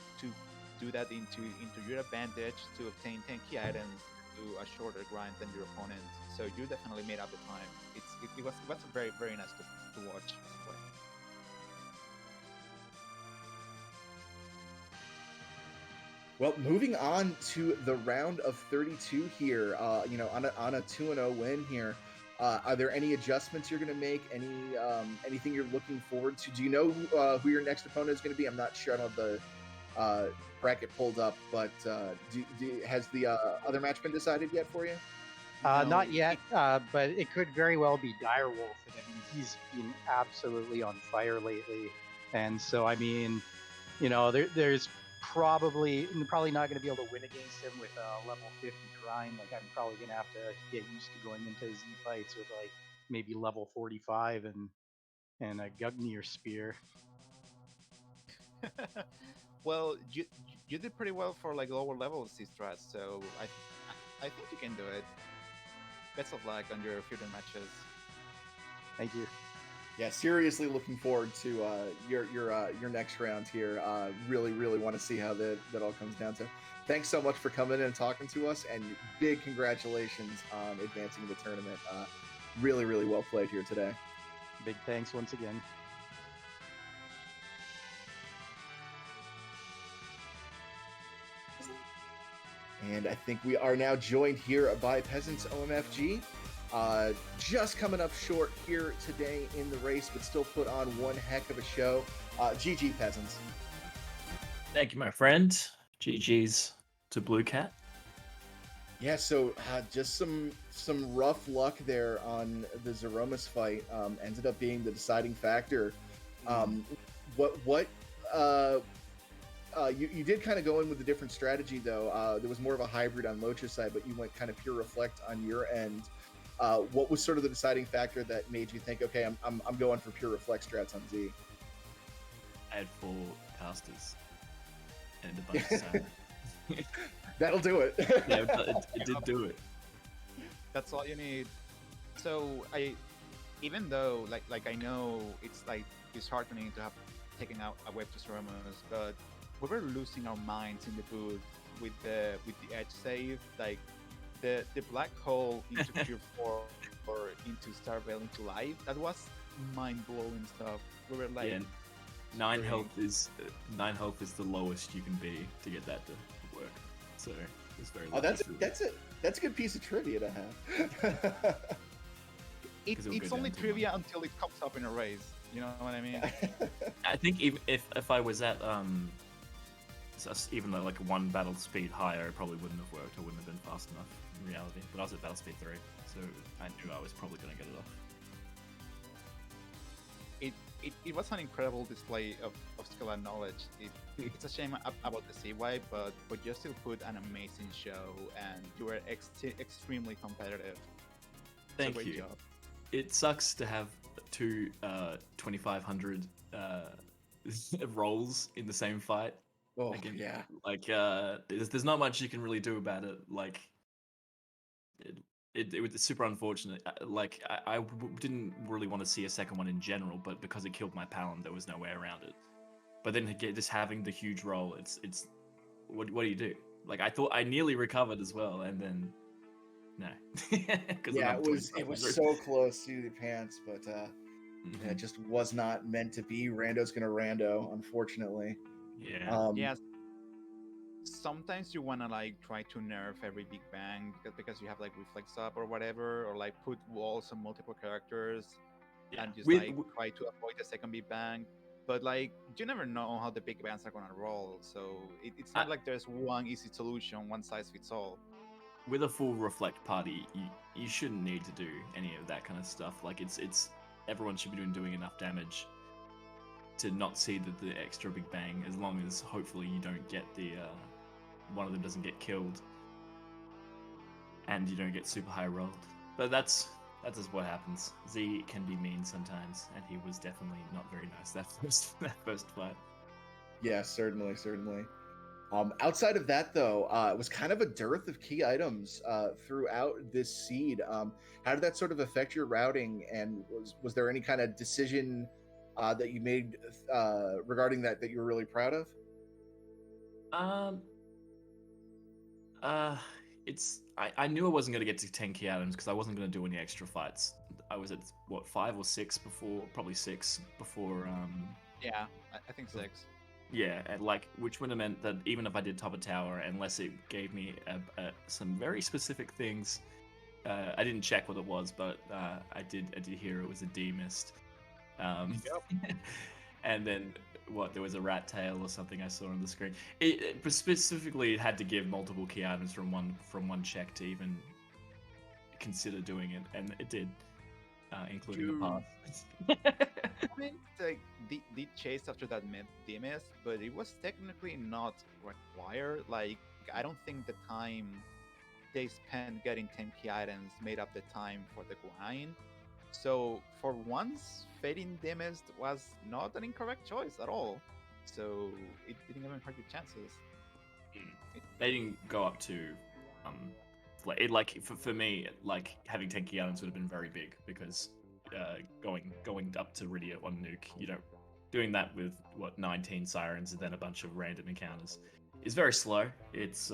do that into your advantage to obtain 10 key items to a shorter grind than your opponent. So you definitely made up the time. It was very very nice to watch play. Well, moving on to the round of 32 here, on a 2-0 win here. Are there any adjustments you're going to make? Anything you're looking forward to? Do you know who your next opponent is going to be? I'm not sure. I don't have the bracket pulled up, but has the other match been decided yet for you? Not yet, but it could very well be Direwolf. And I mean, he's been absolutely on fire lately. And so, I mean, there's probably not going to be able to win against him with a level 50 grind. Like, I'm probably going to have to get used to going into Z fights with like maybe level 45 and a Gugnir spear. Well, you did pretty well for like lower level C strats, so I think you can do it. Best of luck on your future matches. Thank you. Yeah, seriously looking forward to your next round here. Really, really want to see how that all comes down to. Thanks so much for coming in and talking to us, and big congratulations on advancing the tournament. Really, really well played here today. Big thanks once again. And I think we are now joined here by PeasantsOMFG. Just coming up short here today in the race, but still put on one heck of a show. GG, Peasants. Thank you, my friend. GG's to Blue Cat. Yeah, so just some rough luck there on the Zemus fight. Ended up being the deciding factor. You did kind of go in with a different strategy, though. There was more of a hybrid on Loach's side, but you went kind of pure reflect on your end. What was sort of the deciding factor that made you think, okay, I'm going for pure reflect strats on Z? I had 4 casters and a bunch of salmon. That'll do it. Yeah, it did do it. That's all you need. So even though like I know it's like disheartening to have taken out a web to Zemus, but we were losing our minds in the booth with the edge save, like the black hole into Pure 4 or into Starveil into life. That was mind blowing stuff. We were like, 9 health is the lowest you can be to get that to work. So it's very. Oh, that's a good piece of trivia to have. It's only trivia until it comes up in a race. You know what I mean? I think even if I was at even though like 1 battle speed higher, it probably wouldn't have worked. I wouldn't have been fast enough in reality. But I was at battle speed 3, so I knew I was probably going to get it off. It was an incredible display of skill and knowledge. It's a shame about the CY, but you still put an amazing show, and you were extremely competitive. Thank you. Job. It sucks to have 2 2500 rolls in the same fight. Oh, yeah. Like there's not much you can really do about it. Like it was super unfortunate. Like I didn't really want to see a second one in general, but because it killed my Palom, there was no way around it. But then just having the huge roll, it's what do you do? Like I thought I nearly recovered as well, and then no. Yeah, it was so close to the pants, but it just was not meant to be. Rando's gonna rando, unfortunately. Yeah. Yes. sometimes you wanna like try to nerf every Big Bang because you have like reflex up or whatever, or like put walls on multiple characters Yeah. and just like try to avoid the second Big Bang. But like you never know how the Big Bangs are gonna roll, so it's not like there's one easy solution, one size fits all. With a full reflect party, you shouldn't need to do any of that kind of stuff. Like it's everyone should be doing enough damage to not see the extra Big Bang, as long as hopefully you don't get the one of them doesn't get killed and you don't get super high rolled. But that's just what happens. Z can be mean sometimes, and he was definitely not very nice that first fight. Yeah, certainly. Outside of that, though, it was kind of a dearth of key items throughout this seed. How did that sort of affect your routing, and was there any kind of decision that you made regarding that you were really proud of? I knew I wasn't going to get to 10 key items because I wasn't going to do any extra fights. I was at what 5 or 6 before, probably 6 before. Yeah, I think 6. Yeah, and like, which would have meant that even if I did top a tower, unless it gave me some very specific things, I didn't check what it was, but I did hear it was a D mist. Yep. And then there was a rat tail or something I saw on the screen. It specifically it had to give multiple key items from one check to even consider doing it, and it did, including the pass. I mean, like the chase after that DMS, but it was technically not required. Like, I don't think the time they spent getting 10 key items made up the time for the grind. So for once, fading DMS was not an incorrect choice at all. So it didn't even hurt your chances. They didn't go up to, like for me, like having 10 key items would have been very big because going up to Rydia on nuke, doing that with 19 sirens and then a bunch of random encounters is very slow. It's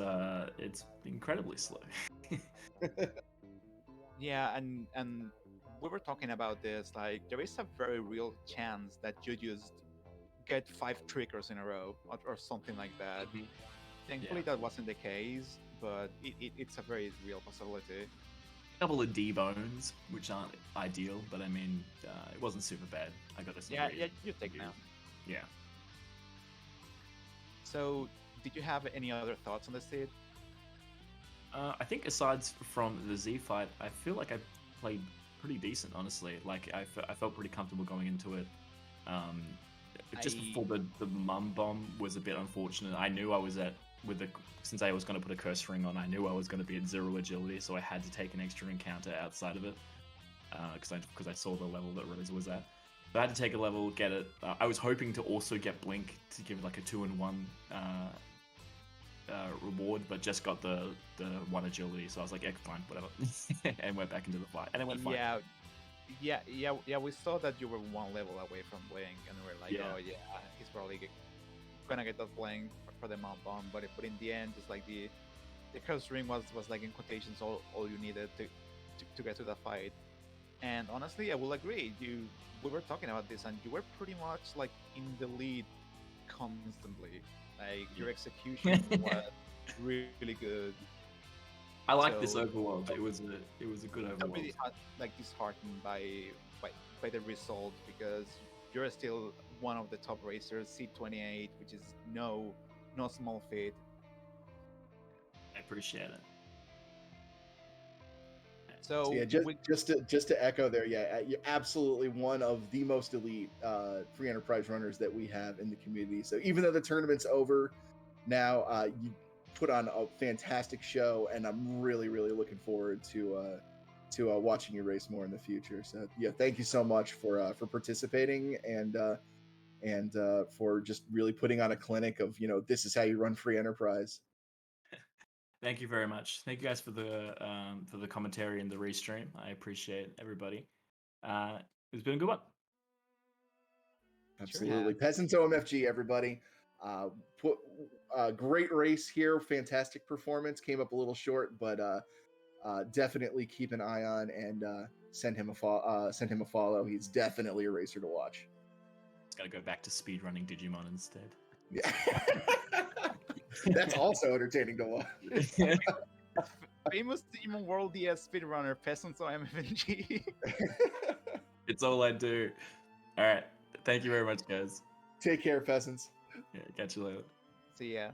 incredibly slow. Yeah, and we were talking about this. Like, there is a very real chance that you just get 5 triggers in a row or something like that. Mm-hmm. Thankfully, that wasn't the case, but it's a very real possibility. A couple of D-bones, which aren't ideal, but I mean, it wasn't super bad. I got this. Yeah, you take now. Yeah. So, did you have any other thoughts on the seed? I think aside from the Z fight, I feel like I played pretty decent, honestly. Like, I felt pretty comfortable going into it. Before the mum bomb was a bit unfortunate. I knew I was since I was going to put a curse ring on, I knew I was going to be at 0 agility, so I had to take an extra encounter outside of it, because I saw the level that Rose was at. So I had to take a level, get it. I was hoping to also get Blink to give like a 2-in-1 reward, but just got the 1 agility, so I was like, fine, whatever, and went back into the fight, and it went fine. Yeah. We saw that you were 1 level away from Blink, and we were like, oh yeah, he's probably gonna get that Blink for the mount bomb. But in the end, just like the curse ring was like in quotations all you needed to get to the fight. And honestly, I will agree. We were talking about this, and you were pretty much like in the lead constantly. Like, your execution was really good. I like this overworld. It was a good overworld. I'm really disheartened by the result, because you're still one of the top racers, C28, which is no small feat. I appreciate it. So yeah, just to echo there, yeah, you're absolutely one of the most elite free enterprise runners that we have in the community. So even though the tournament's over now, you put on a fantastic show, and I'm really looking forward to watching you race more in the future. So yeah, thank you so much for participating and for just really putting on a clinic of, this is how you run free enterprise. Thank you very much. Thank you guys for the commentary and the restream. I appreciate everybody. It's been a good one. Absolutely. PeasantsOMFG, everybody. Great race here. Fantastic performance. Came up a little short, but definitely keep an eye on and send him a follow. He's definitely a racer to watch. It's got to go back to speedrunning Digimon instead. Yeah. That's also entertaining to watch. Famous Demon World DS speedrunner PeasantsOMFG. It's all I do. All right. Thank you very much, guys. Take care, peasants. Yeah, catch you later. See ya.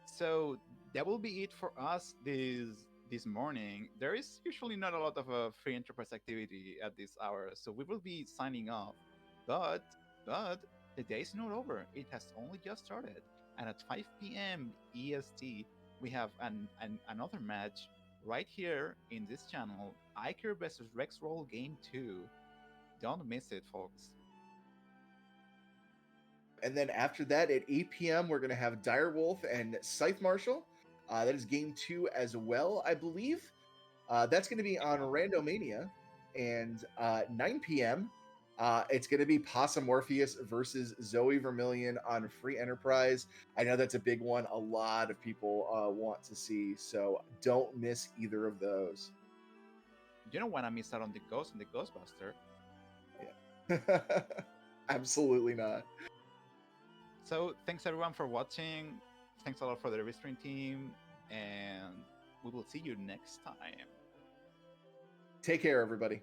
So that will be it for us this morning. There is usually not a lot of free enterprise activity at this hour, so we will be signing off. But the day is not over. It has only just started, and at 5 p.m. EST, we have another match right here in this channel. Iker versus Rexroll Game 2. Don't miss it, folks. And then after that, at 8 p.m., we're going to have Direwolf and Scythe Marshal. That is game 2 as well, I believe. That's going to be on Randomania. And 9 p.m., it's going to be PeasantsOMFG versus Zoe Vermillion on Free Enterprise. I know that's a big one. A lot of people want to see, so don't miss either of those. You don't want to miss out on the Ghost and the Ghostbuster. Yeah. Absolutely not. So thanks everyone for watching. Thanks a lot for the Restream team, and we will see you next time. Take care, everybody.